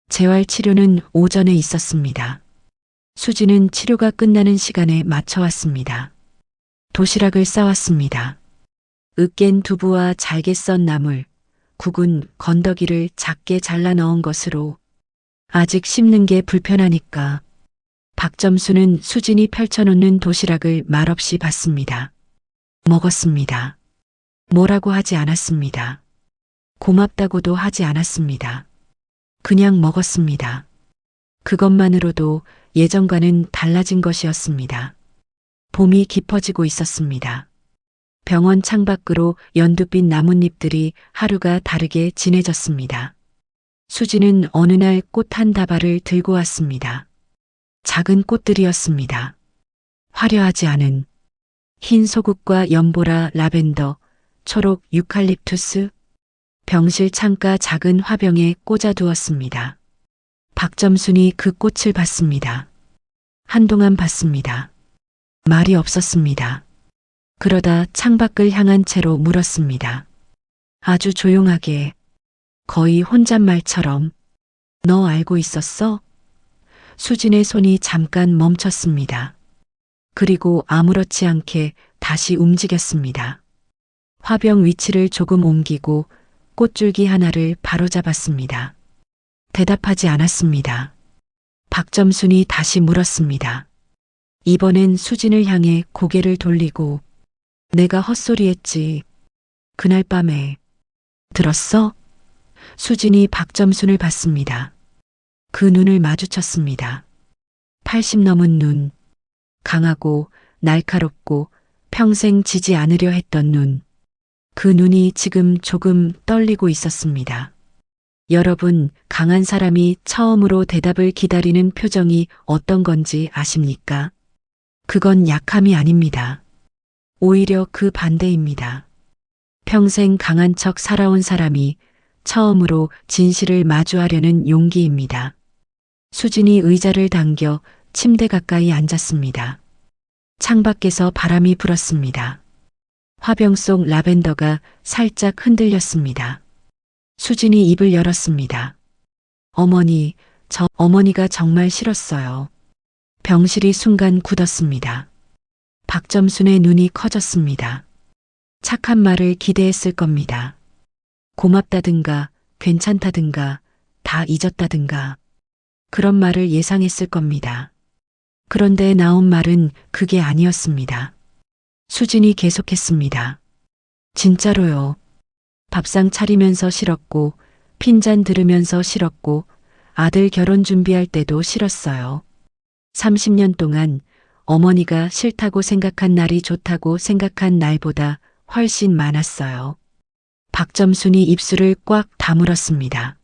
재활치료는 오전에 있었습니다. 수지는 치료가 끝나는 시간에 맞춰왔습니다. 도시락을 싸왔습니다. 으깬 두부와 잘게 썬 나물, 국은 건더기를 작게 잘라 넣은 것으로. 아직 씹는 게 불편하니까. 박점수는 수진이 펼쳐놓는 도시락을 말없이 봤습니다. 먹었습니다. 뭐라고 하지 않았습니다. 고맙다고도 하지 않았습니다. 그냥 먹었습니다. 그것만으로도 예전과는 달라진 것이었습니다. 봄이 깊어지고 있었습니다. 병원 창밖으로 연두빛 나뭇잎들이 하루가 다르게 진해졌습니다. 수지는 어느 날 꽃 한 다발을 들고 왔습니다. 작은 꽃들이었습니다. 화려하지 않은 흰 소국과 연보라, 라벤더, 초록 유칼립투스. 병실 창가 작은 화병에 꽂아두었습니다. 박점순이 그 꽃을 봤습니다. 한동안 봤습니다. 말이 없었습니다. 그러다 창밖을 향한 채로 물었습니다. 아주 조용하게, 거의 혼잣말처럼. 너 알고 있었어? 수진의 손이 잠깐 멈췄습니다. 그리고 아무렇지 않게 다시 움직였습니다. 화병 위치를 조금 옮기고 꽃줄기 하나를 바로잡았습니다. 대답하지 않았습니다. 박점순이 다시 물었습니다. 이번엔 수진을 향해 고개를 돌리고. 내가 헛소리했지. 그날 밤에. 들었어? 수진이 박점순을 봤습니다. 그 눈을 마주쳤습니다. 80 넘은 눈. 강하고 날카롭고 평생 지지 않으려 했던 눈. 그 눈이 지금 조금 떨리고 있었습니다. 여러분, 강한 사람이 처음으로 대답을 기다리는 표정이 어떤 건지 아십니까? 그건 약함이 아닙니다. 오히려 그 반대입니다. 평생 강한 척 살아온 사람이 처음으로 진실을 마주하려는 용기입니다. 수진이 의자를 당겨 침대 가까이 앉았습니다. 창밖에서 바람이 불었습니다. 화병 속 라벤더가 살짝 흔들렸습니다. 수진이 입을 열었습니다. 어머니, 저 어머니가 정말 싫었어요. 병실이 순간 굳었습니다. 박점순의 눈이 커졌습니다. 착한 말을 기대했을 겁니다. 고맙다든가 괜찮다든가 다 잊었다든가 그런 말을 예상했을 겁니다. 그런데 나온 말은 그게 아니었습니다. 수진이 계속했습니다. 진짜로요. 밥상 차리면서 싫었고 핀잔 들으면서 싫었고 아들 결혼 준비할 때도 싫었어요. 30년 동안 어머니가 싫다고 생각한 날이 좋다고 생각한 날보다 훨씬 많았어요. 박점순이 입술을 꽉 다물었습니다.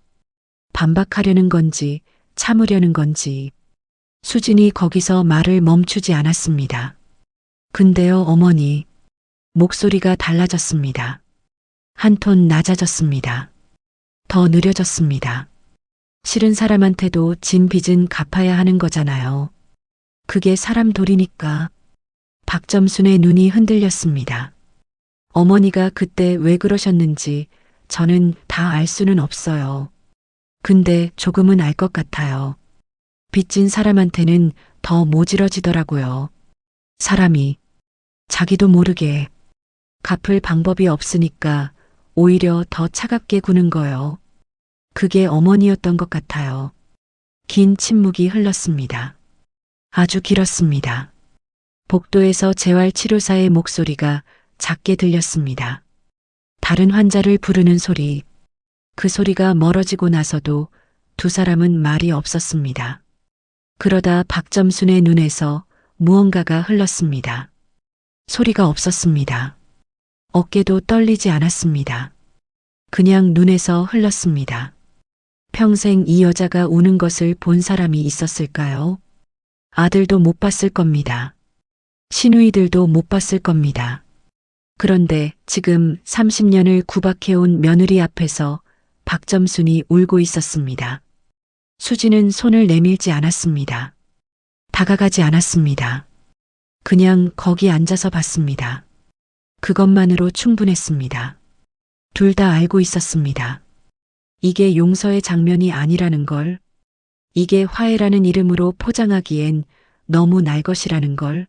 반박하려는 건지 참으려는 건지. 수진이 거기서 말을 멈추지 않았습니다. 근데요, 어머니. 목소리가 달라졌습니다. 한 톤 낮아졌습니다. 더 느려졌습니다. 싫은 사람한테도 진 빚은 갚아야 하는 거잖아요. 그게 사람 도리니까. 박점순의 눈이 흔들렸습니다. 어머니가 그때 왜 그러셨는지 저는 다 알 수는 없어요. 근데 조금은 알 것 같아요. 빚진 사람한테는 더 모질어지더라고요. 사람이 자기도 모르게 갚을 방법이 없으니까 오히려 더 차갑게 구는 거요. 그게 어머니였던 것 같아요. 긴 침묵이 흘렀습니다. 아주 길었습니다. 복도에서 재활치료사의 목소리가 작게 들렸습니다. 다른 환자를 부르는 소리. 그 소리가 멀어지고 나서도 두 사람은 말이 없었습니다. 그러다 박점순의 눈에서 무언가가 흘렀습니다. 소리가 없었습니다. 어깨도 떨리지 않았습니다. 그냥 눈에서 흘렀습니다. 평생 이 여자가 우는 것을 본 사람이 있었을까요? 아들도 못 봤을 겁니다. 시누이들도 못 봤을 겁니다. 그런데 지금 30년을 구박해온 며느리 앞에서 박점순이 울고 있었습니다. 수지는 손을 내밀지 않았습니다. 다가가지 않았습니다. 그냥 거기 앉아서 봤습니다. 그것만으로 충분했습니다. 둘 다 알고 있었습니다. 이게 용서의 장면이 아니라는 걸, 이게 화해라는 이름으로 포장하기엔 너무 날 것이라는 걸,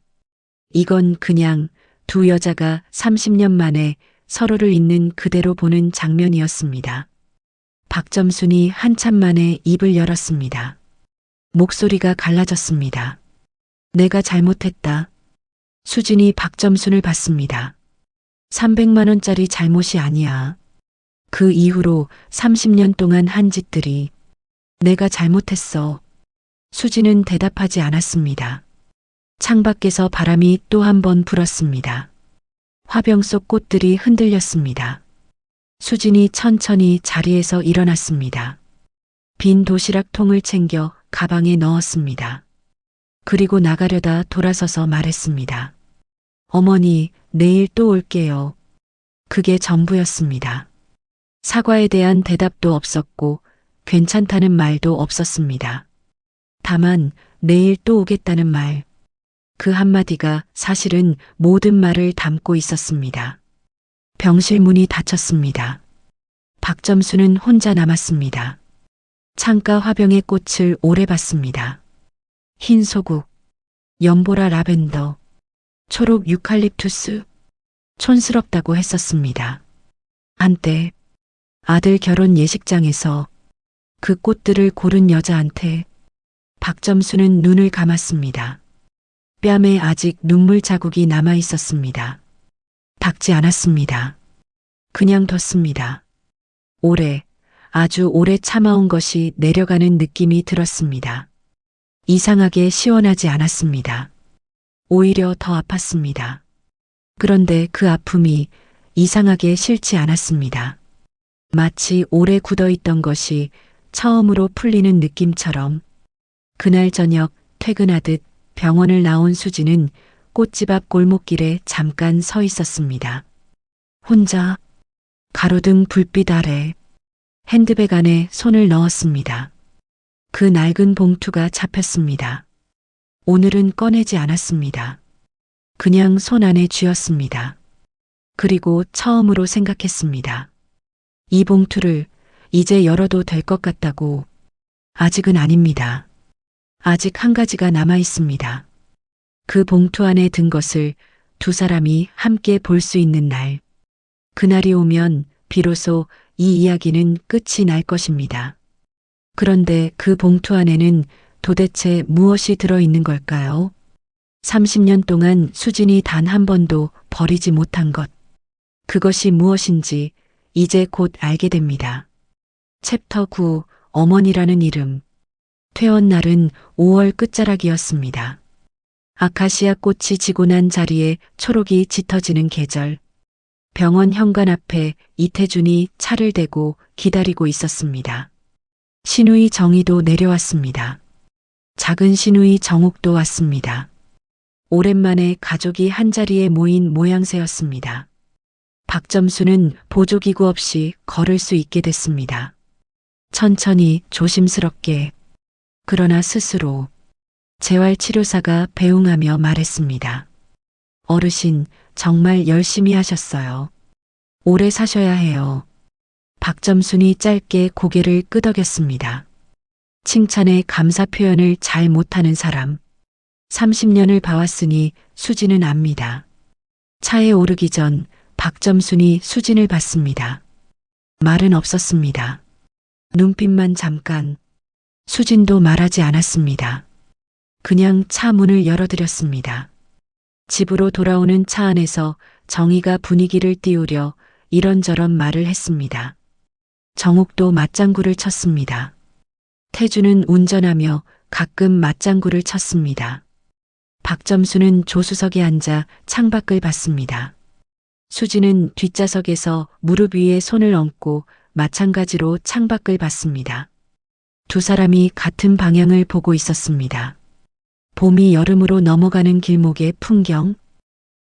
이건 그냥 두 여자가 30년 만에 서로를 있는 그대로 보는 장면이었습니다. 박점순이 한참 만에 입을 열었습니다. 목소리가 갈라졌습니다. 내가 잘못했다. 수진이 박점순을 봤습니다. 300만 원짜리 잘못이 아니야. 그 이후로 30년 동안 한 짓들이 내가 잘못했어. 수진은 대답하지 않았습니다. 창밖에서 바람이 또 한 번 불었습니다. 화병 속 꽃들이 흔들렸습니다. 수진이 천천히 자리에서 일어났습니다. 빈 도시락 통을 챙겨 가방에 넣었습니다. 그리고 나가려다 돌아서서 말했습니다. 어머니, 내일 또 올게요. 그게 전부였습니다. 사과에 대한 대답도 없었고 괜찮다는 말도 없었습니다. 다만 내일 또 오겠다는 말. 그 한마디가 사실은 모든 말을 담고 있었습니다. 병실 문이 닫혔습니다. 박점수는 혼자 남았습니다. 창가 화병의 꽃을 오래 봤습니다. 흰 소국, 연보라 라벤더, 초록 유칼립투스, 촌스럽다고 했었습니다. 한때 아들 결혼 예식장에서 그 꽃들을 고른 여자한테 박점수는 눈을 감았습니다. 뺨에 아직 눈물 자국이 남아 있었습니다. 닦지 않았습니다. 그냥 뒀습니다. 오래, 아주 오래 참아온 것이 내려가는 느낌이 들었습니다. 이상하게 시원하지 않았습니다. 오히려 더 아팠습니다. 그런데 그 아픔이 이상하게 싫지 않았습니다. 마치 오래 굳어있던 것이 처음으로 풀리는 느낌처럼. 그날 저녁 퇴근하듯 병원을 나온 수지는 꽃집 앞 골목길에 잠깐 서 있었습니다. 혼자 가로등 불빛 아래 핸드백 안에 손을 넣었습니다. 그 낡은 봉투가 잡혔습니다. 오늘은 꺼내지 않았습니다. 그냥 손 안에 쥐었습니다. 그리고 처음으로 생각했습니다. 이 봉투를 이제 열어도 될 것 같다고. 아직은 아닙니다. 아직 한 가지가 남아 있습니다. 그 봉투 안에 든 것을 두 사람이 함께 볼 수 있는 날. 그날이 오면 비로소 이 이야기는 끝이 날 것입니다. 그런데 그 봉투 안에는 도대체 무엇이 들어있는 걸까요? 30년 동안 수진이 단 한 번도 버리지 못한 것. 그것이 무엇인지 이제 곧 알게 됩니다. 챕터 9 어머니라는 이름. 퇴원 날은 5월 끝자락이었습니다. 아카시아 꽃이 지고 난 자리에 초록이 짙어지는 계절. 병원 현관 앞에 이태준이 차를 대고 기다리고 있었습니다. 시누이 정희도 내려왔습니다. 작은 시누이 정옥도 왔습니다. 오랜만에 가족이 한자리에 모인 모양새였습니다. 박점수는 보조기구 없이 걸을 수 있게 됐습니다. 천천히 조심스럽게, 그러나 스스로. 재활치료사가 배웅하며 말했습니다. 어르신, 정말 열심히 하셨어요. 오래 사셔야 해요. 박점순이 짧게 고개를 끄덕였습니다. 칭찬에 감사 표현을 잘 못하는 사람. 30년을 봐왔으니 수진은 압니다. 차에 오르기 전 박점순이 수진을 봤습니다. 말은 없었습니다. 눈빛만 잠깐. 수진도 말하지 않았습니다. 그냥 차 문을 열어드렸습니다. 집으로 돌아오는 차 안에서 정희가 분위기를 띄우려 이런저런 말을 했습니다. 정옥도 맞장구를 쳤습니다. 태주는 운전하며 가끔 맞장구를 쳤습니다. 박점수는 조수석에 앉아 창밖을 봤습니다. 수지는 뒷좌석에서 무릎 위에 손을 얹고 마찬가지로 창밖을 봤습니다. 두 사람이 같은 방향을 보고 있었습니다. 봄이 여름으로 넘어가는 길목의 풍경,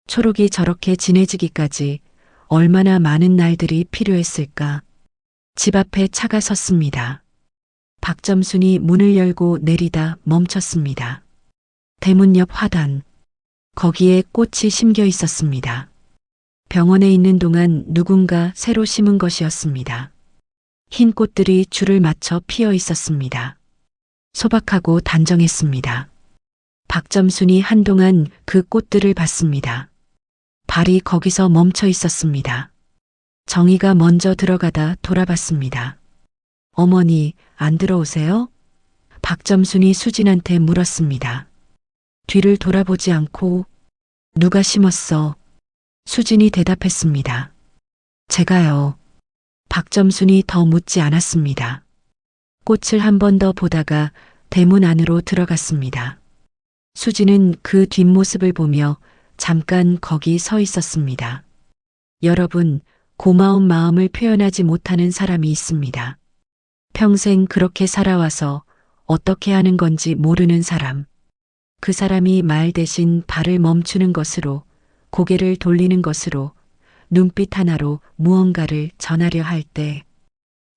초록이 저렇게 진해지기까지 얼마나 많은 날들이 필요했을까. 집 앞에 차가 섰습니다. 박점순이 문을 열고 내리다 멈췄습니다. 대문 옆 화단, 거기에 꽃이 심겨 있었습니다. 병원에 있는 동안 누군가 새로 심은 것이었습니다. 흰 꽃들이 줄을 맞춰 피어 있었습니다. 소박하고 단정했습니다. 박점순이 한동안 그 꽃들을 봤습니다. 발이 거기서 멈춰 있었습니다. 정희가 먼저 들어가다 돌아봤습니다. 어머니, 안 들어오세요? 박점순이 수진한테 물었습니다. 뒤를 돌아보지 않고 누가 심었어? 수진이 대답했습니다. 제가요. 박점순이 더 묻지 않았습니다. 꽃을 한 번 더 보다가 대문 안으로 들어갔습니다. 수진은 그 뒷모습을 보며 잠깐 거기 서 있었습니다. 여러분, 고마운 마음을 표현하지 못하는 사람이 있습니다. 평생 그렇게 살아와서 어떻게 하는 건지 모르는 사람. 그 사람이 말 대신 발을 멈추는 것으로, 고개를 돌리는 것으로, 눈빛 하나로 무언가를 전하려 할 때,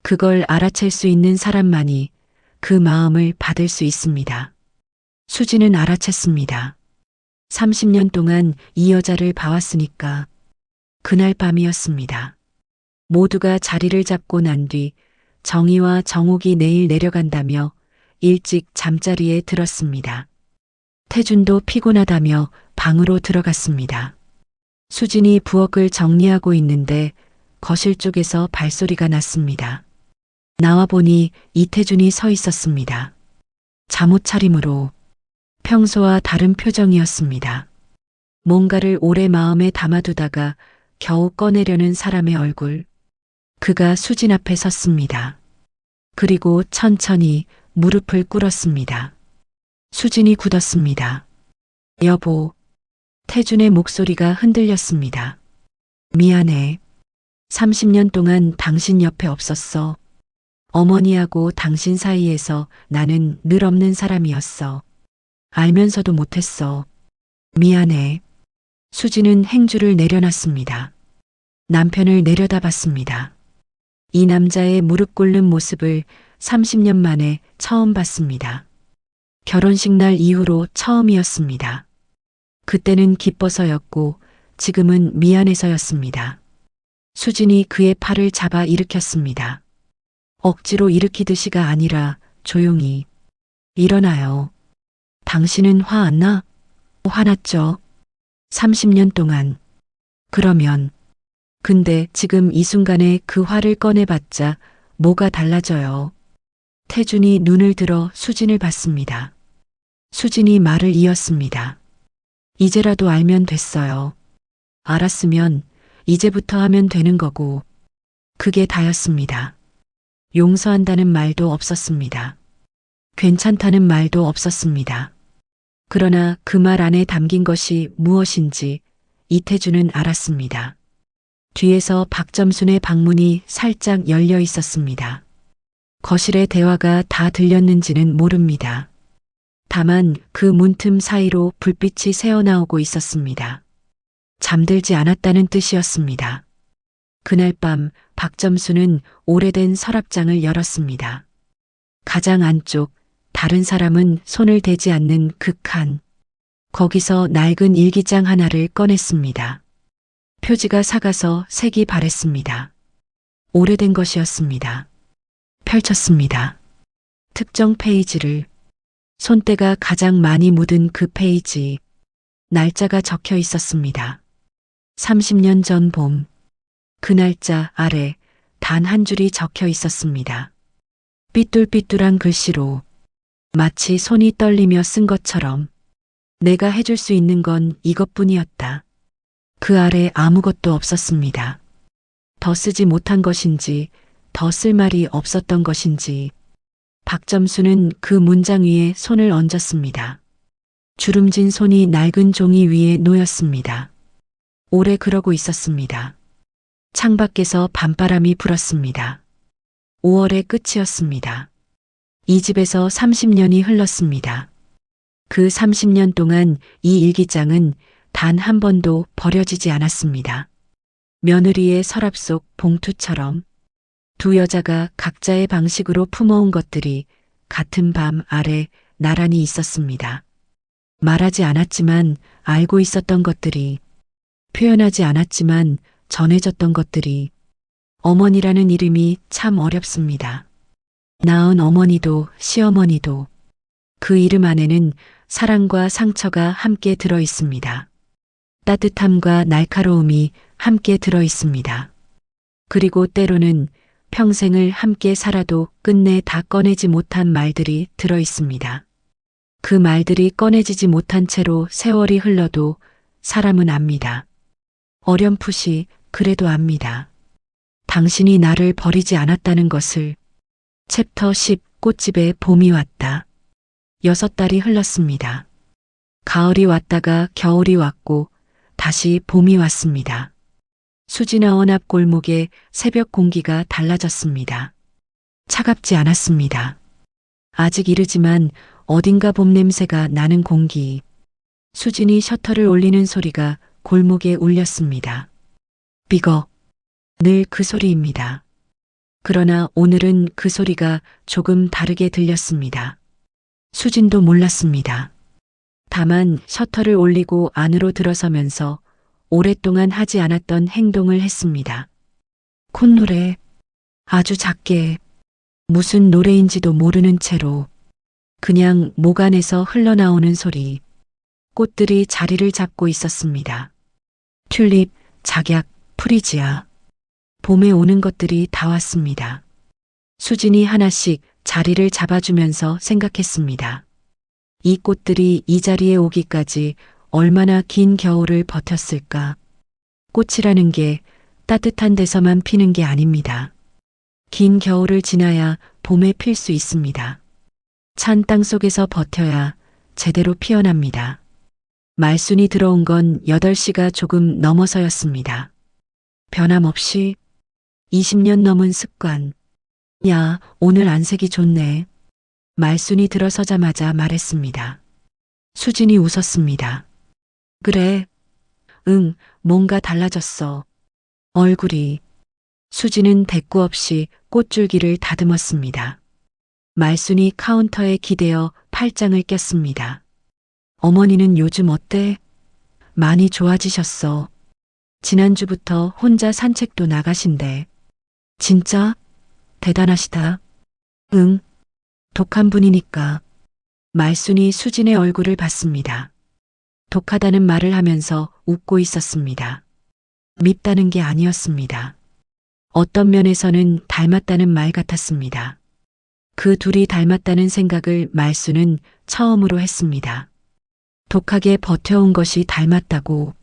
그걸 알아챌 수 있는 사람만이 그 마음을 받을 수 있습니다. 수지는 알아챘습니다. 30년 동안 이 여자를 봐왔으니까. 그날 밤이었습니다. 모두가 자리를 잡고 난 뒤 정희와 정옥이 내일 내려간다며 일찍 잠자리에 들었습니다. 태준도 피곤하다며 방으로 들어갔습니다. 수진이 부엌을 정리하고 있는데 거실 쪽에서 발소리가 났습니다. 나와보니 이태준이 서 있었습니다. 잠옷 차림으로 평소와 다른 표정이었습니다. 뭔가를 오래 마음에 담아두다가 겨우 꺼내려는 사람의 얼굴. 그가 수진 앞에 섰습니다. 그리고 천천히 무릎을 꿇었습니다. 수진이 굳었습니다. 여보. 태준의 목소리가 흔들렸습니다. 미안해. 30년 동안 당신 옆에 없었어. 어머니하고 당신 사이에서 나는 늘 없는 사람이었어. 알면서도 못했어. 미안해. 수지는 행주를 내려놨습니다. 남편을 내려다봤습니다. 이 남자의 무릎 꿇는 모습을 30년 만에 처음 봤습니다. 결혼식 날 이후로 처음이었습니다. 그때는 기뻐서였고 지금은 미안해서였습니다. 수진이 그의 팔을 잡아 일으켰습니다. 억지로 일으키듯이가 아니라 조용히. 일어나요. 당신은 화 안 나? 화났죠. 30년 동안. 그러면. 근데 지금 이 순간에 그 화를 꺼내봤자 뭐가 달라져요. 태준이 눈을 들어 수진을 봤습니다. 수진이 말을 이었습니다. 이제라도 알면 됐어요. 알았으면 이제부터 하면 되는 거고. 그게 다였습니다. 용서한다는 말도 없었습니다. 괜찮다는 말도 없었습니다. 그러나 그 말 안에 담긴 것이 무엇인지 이태준은 알았습니다. 뒤에서 박점순의 방문이 살짝 열려 있었습니다. 거실의 대화가 다 들렸는지는 모릅니다. 다만 그 문틈 사이로 불빛이 새어나오고 있었습니다. 잠들지 않았다는 뜻이었습니다. 그날 밤 박점순은 오래된 서랍장을 열었습니다. 가장 안쪽, 다른 사람은 손을 대지 않는 그 칸. 거기서 낡은 일기장 하나를 꺼냈습니다. 표지가 삭아서 색이 바랬습니다. 오래된 것이었습니다. 펼쳤습니다. 특정 페이지를, 손때가 가장 많이 묻은 그 페이지, 날짜가 적혀 있었습니다. 30년 전 봄. 그 날짜 아래 단 한 줄이 적혀 있었습니다. 삐뚤삐뚤한 글씨로 마치 손이 떨리며 쓴 것처럼 내가 해줄 수 있는 건 이것뿐이었다. 그 아래 아무것도 없었습니다. 더 쓰지 못한 것인지 더 쓸 말이 없었던 것인지 박점수는 그 문장 위에 손을 얹었습니다. 주름진 손이 낡은 종이 위에 놓였습니다. 오래 그러고 있었습니다. 창밖에서 밤바람이 불었습니다. 5월의 끝이었습니다. 이 집에서 30년이 흘렀습니다. 그 30년 동안 이 일기장은 단 한 번도 버려지지 않았습니다. 며느리의 서랍 속 봉투처럼 두 여자가 각자의 방식으로 품어온 것들이 같은 밤 아래 나란히 있었습니다. 말하지 않았지만 알고 있었던 것들이, 표현하지 않았지만 전해졌던 것들이. 어머니라는 이름이 참 어렵습니다. 낳은 어머니도 시어머니도 그 이름 안에는 사랑과 상처가 함께 들어 있습니다. 따뜻함과 날카로움이 함께 들어 있습니다. 그리고 때로는 평생을 함께 살아도 끝내 다 꺼내지 못한 말들이 들어 있습니다. 그 말들이 꺼내지지 못한 채로 세월이 흘러도 사람은 압니다. 어렴풋이 그래도 압니다. 당신이 나를 버리지 않았다는 것을. 챕터 10 꽃집에 봄이 왔다. 6달이 흘렀습니다. 가을이 왔다가 겨울이 왔고 다시 봄이 왔습니다. 수지나원 앞 골목의 새벽 공기가 달라졌습니다. 차갑지 않았습니다. 아직 이르지만 어딘가 봄 냄새가 나는 공기. 수진이 셔터를 올리는 소리가 골목에 울렸습니다. 삐걱. 늘 그 소리입니다. 그러나 오늘은 그 소리가 조금 다르게 들렸습니다. 수진도 몰랐습니다. 다만 셔터를 올리고 안으로 들어서면서 오랫동안 하지 않았던 행동을 했습니다. 콧노래. 아주 작게, 무슨 노래인지도 모르는 채로 그냥 목 안에서 흘러나오는 소리. 꽃들이 자리를 잡고 있었습니다. 튤립, 작약, 프리지아. 봄에 오는 것들이 다 왔습니다. 수진이 하나씩 자리를 잡아주면서 생각했습니다. 이 꽃들이 이 자리에 오기까지 얼마나 긴 겨울을 버텼을까. 꽃이라는 게 따뜻한 데서만 피는 게 아닙니다. 긴 겨울을 지나야 봄에 필 수 있습니다. 찬 땅 속에서 버텨야 제대로 피어납니다. 말순이 들어온 건 8시가 조금 넘어서였습니다. 변함없이 20년 넘은 습관. 야, 오늘 안색이 좋네. 말순이 들어서자마자 말했습니다. 수진이 웃었습니다. 그래. 응, 뭔가 달라졌어. 얼굴이. 수진은 대꾸 없이 꽃줄기를 다듬었습니다. 말순이 카운터에 기대어 팔짱을 꼈습니다. 어머니는 요즘 어때? 많이 좋아지셨어. 지난주부터 혼자 산책도 나가신대. 진짜? 대단하시다. 응. 독한 분이니까. 말순이 수진의 얼굴을 봤습니다. 독하다는 말을 하면서 웃고 있었습니다. 밉다는 게 아니었습니다. 어떤 면에서는 닮았다는 말 같았습니다. 그 둘이 닮았다는 생각을 말순은 처음으로 했습니다. 독하게 버텨온 것이 닮았다고.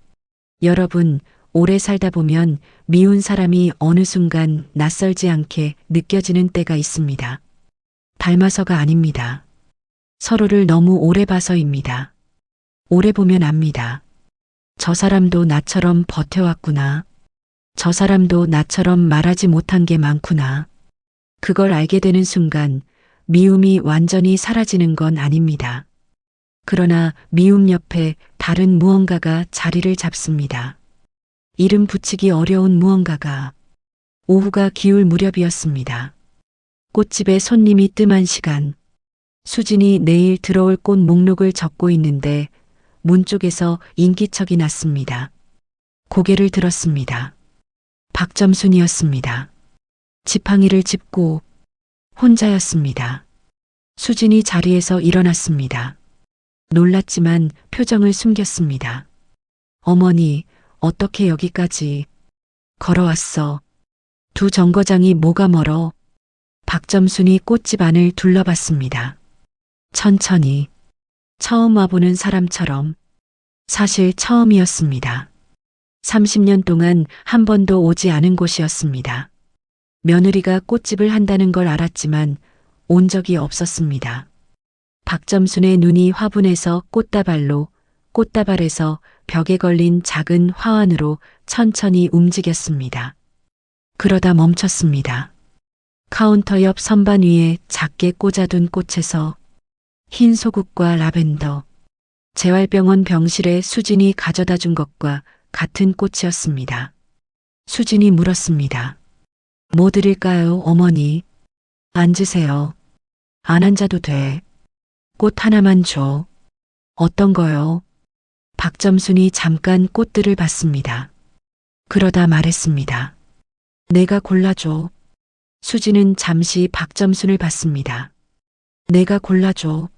여러분, 오래 살다 보면 미운 사람이 어느 순간 낯설지 않게 느껴지는 때가 있습니다. 닮아서가 아닙니다. 서로를 너무 오래 봐서입니다. 오래 보면 압니다. 저 사람도 나처럼 버텨왔구나. 저 사람도 나처럼 말하지 못한 게 많구나. 그걸 알게 되는 순간 미움이 완전히 사라지는 건 아닙니다. 그러나 미움 옆에 다른 무언가가 자리를 잡습니다. 이름 붙이기 어려운 무언가가. 오후가 기울 무렵이었습니다. 꽃집에 손님이 뜸한 시간. 수진이 내일 들어올 꽃 목록을 적고 있는데 문 쪽에서 인기척이 났습니다. 고개를 들었습니다. 박점순이었습니다. 지팡이를 짚고 혼자였습니다. 수진이 자리에서 일어났습니다. 놀랐지만 표정을 숨겼습니다. 어머니, 어떻게 여기까지 걸어왔어? 두 정거장이 뭐가 멀어? 박점순이 꽃집 안을 둘러봤습니다. 천천히, 처음 와보는 사람처럼. 사실 처음이었습니다. 30년 동안 한 번도 오지 않은 곳이었습니다. 며느리가 꽃집을 한다는 걸 알았지만 온 적이 없었습니다. 박점순의 눈이 화분에서 꽃다발로, 꽃다발에서 벽에 걸린 작은 화환으로 천천히 움직였습니다. 그러다 멈췄습니다. 카운터 옆 선반 위에 작게 꽂아둔 꽃에서 흰 소국과 라벤더, 재활병원 병실에 수진이 가져다 준 것과 같은 꽃이었습니다. 수진이 물었습니다. 뭐 드릴까요, 어머니? 앉으세요. 안 앉아도 돼. 꽃 하나만 줘. 어떤 거요? 박점순이 잠깐 꽃들을 봤습니다. 그러다 말했습니다. 내가 골라줘. 수진은 잠시 박점순을 봤습니다. 내가 골라줘.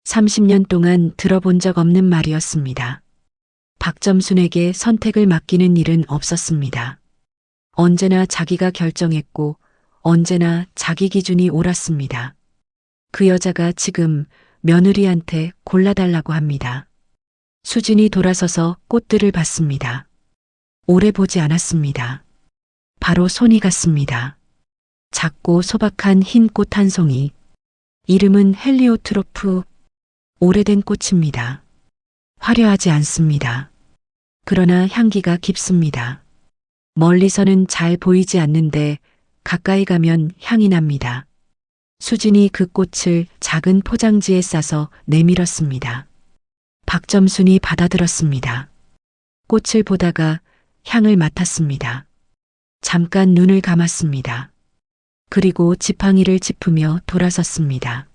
30년 동안 들어본 적 없는 말이었습니다. 박점순에게 선택을 맡기는 일은 없었습니다. 언제나 자기가 결정했고 언제나 자기 기준이 옳았습니다. 그 여자가 지금 며느리한테 골라달라고 합니다. 수진이 돌아서서 꽃들을 봤습니다. 오래 보지 않았습니다. 바로 손이 갔습니다. 작고 소박한 흰 꽃 한 송이. 이름은 헬리오트로프. 오래된 꽃입니다. 화려하지 않습니다. 그러나 향기가 깊습니다. 멀리서는 잘 보이지 않는데 가까이 가면 향이 납니다. 수진이 그 꽃을 작은 포장지에 싸서 내밀었습니다. 박점순이 받아들었습니다. 꽃을 보다가 향을 맡았습니다. 잠깐 눈을 감았습니다. 그리고 지팡이를 짚으며 돌아섰습니다.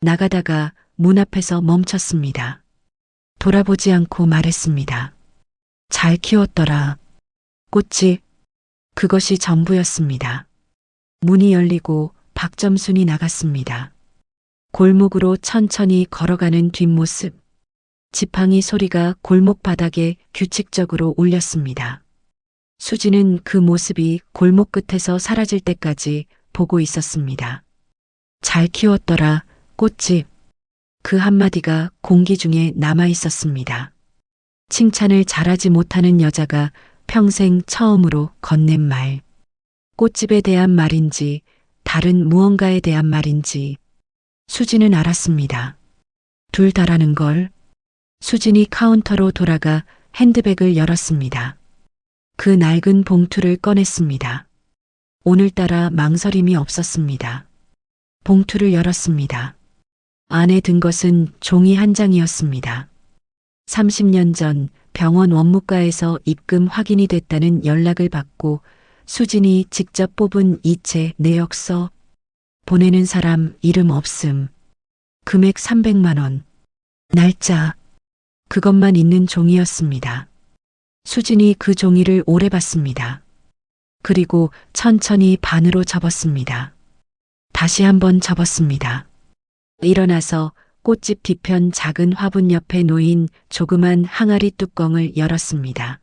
나가다가 문 앞에서 멈췄습니다. 돌아보지 않고 말했습니다. 잘 키웠더라. 꽃집. 그것이 전부였습니다. 문이 열리고 박점순이 나갔습니다. 골목으로 천천히 걸어가는 뒷모습. 지팡이 소리가 골목 바닥에 규칙적으로 울렸습니다. 수지는 그 모습이 골목 끝에서 사라질 때까지 보고 있었습니다. 잘 키웠더라, 꽃집. 그 한마디가 공기 중에 남아 있었습니다. 칭찬을 잘하지 못하는 여자가 평생 처음으로 건넨 말. 꽃집에 대한 말인지 다른 무언가에 대한 말인지 수지는 알았습니다. 둘 다라는 걸. 수진이 카운터로 돌아가 핸드백을 열었습니다. 그 낡은 봉투를 꺼냈습니다. 오늘따라 망설임이 없었습니다. 봉투를 열었습니다. 안에 든 것은 종이 한 장이었습니다. 30년 전 병원 원무과에서 입금 확인이 됐다는 연락을 받고 수진이 직접 뽑은 이체 내역서. 보내는 사람 이름 없음. 금액 300만 원. 날짜. 그것만 있는 종이였습니다. 수진이 그 종이를 오래 봤습니다. 그리고 천천히 반으로 접었습니다. 다시 한번 접었습니다. 일어나서 꽃집 뒤편 작은 화분 옆에 놓인 조그만 항아리 뚜껑을 열었습니다.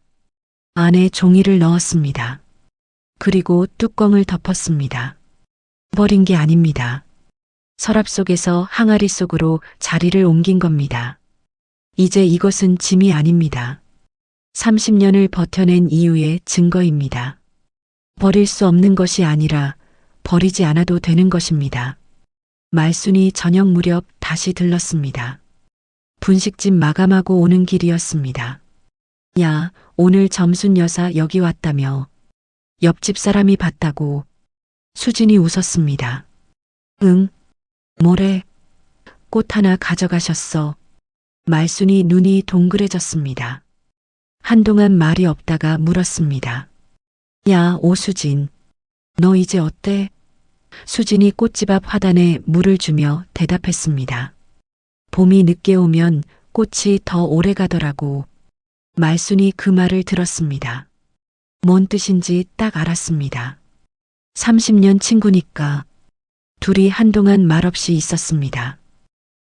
안에 종이를 넣었습니다. 그리고 뚜껑을 덮었습니다. 버린 게 아닙니다. 서랍 속에서 항아리 속으로 자리를 옮긴 겁니다. 이제 이것은 짐이 아닙니다. 30년을 버텨낸 이유의 증거입니다. 버릴 수 없는 것이 아니라 버리지 않아도 되는 것입니다. 말순이 저녁 무렵 다시 들렀습니다. 분식집 마감하고 오는 길이었습니다. 야, 오늘 점순 여사 여기 왔다며. 옆집 사람이 봤다고. 수진이 웃었습니다. 응? 뭐래? 꽃 하나 가져가셨어. 말순이 눈이 동그래졌습니다. 한동안 말이 없다가 물었습니다. 야, 오수진. 너 이제 어때? 수진이 꽃집 앞 화단에 물을 주며 대답했습니다. 봄이 늦게 오면 꽃이 더 오래 가더라고. 말순이 그 말을 들었습니다. 뭔 뜻인지 딱 알았습니다. 30년 친구니까. 둘이 한동안 말없이 있었습니다.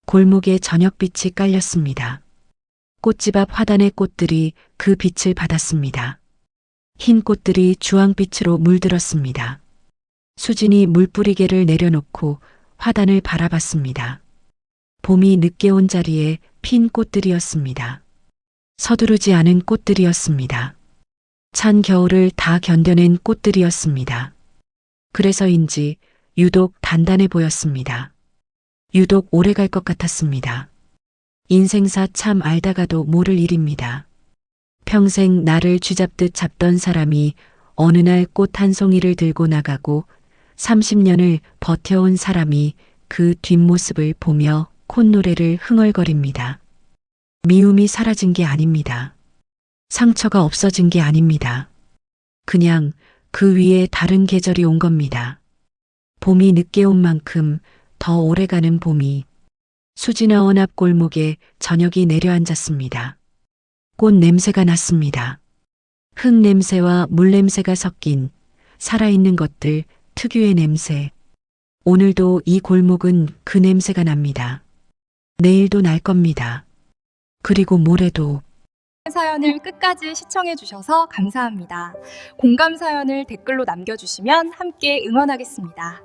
골목에 저녁빛이 깔렸습니다. 꽃집 앞 화단의 꽃들이 그 빛을 받았습니다. 흰 꽃들이 주황빛으로 물들었습니다. 수진이 물뿌리개를 내려놓고 화단을 바라봤습니다. 봄이 늦게 온 자리에 핀 꽃들이었습니다. 서두르지 않은 꽃들이었습니다. 찬 겨울을 다 견뎌낸 꽃들이었습니다. 그래서인지 유독 단단해 보였습니다. 유독 오래 갈 것 같았습니다. 인생사 참 알다가도 모를 일입니다. 평생 나를 쥐잡듯 잡던 사람이 어느 날 꽃 한 송이를 들고 나가고 30년을 버텨온 사람이 그 뒷모습을 보며 콧노래를 흥얼거립니다. 미움이 사라진 게 아닙니다. 상처가 없어진 게 아닙니다. 그냥 그 위에 다른 계절이 온 겁니다. 봄이 늦게 온 만큼 더 오래가는 봄이. 수진아원 앞 골목에 저녁이 내려앉았습니다. 꽃 냄새가 났습니다. 흙 냄새와 물 냄새가 섞인 살아있는 것들 특유의 냄새. 오늘도 이 골목은 그 냄새가 납니다. 내일도 날 겁니다. 그리고 모레도. 사연을 끝까지 시청해 주셔서 감사합니다. 공감 사연을 댓글로 남겨주시면 함께 응원하겠습니다.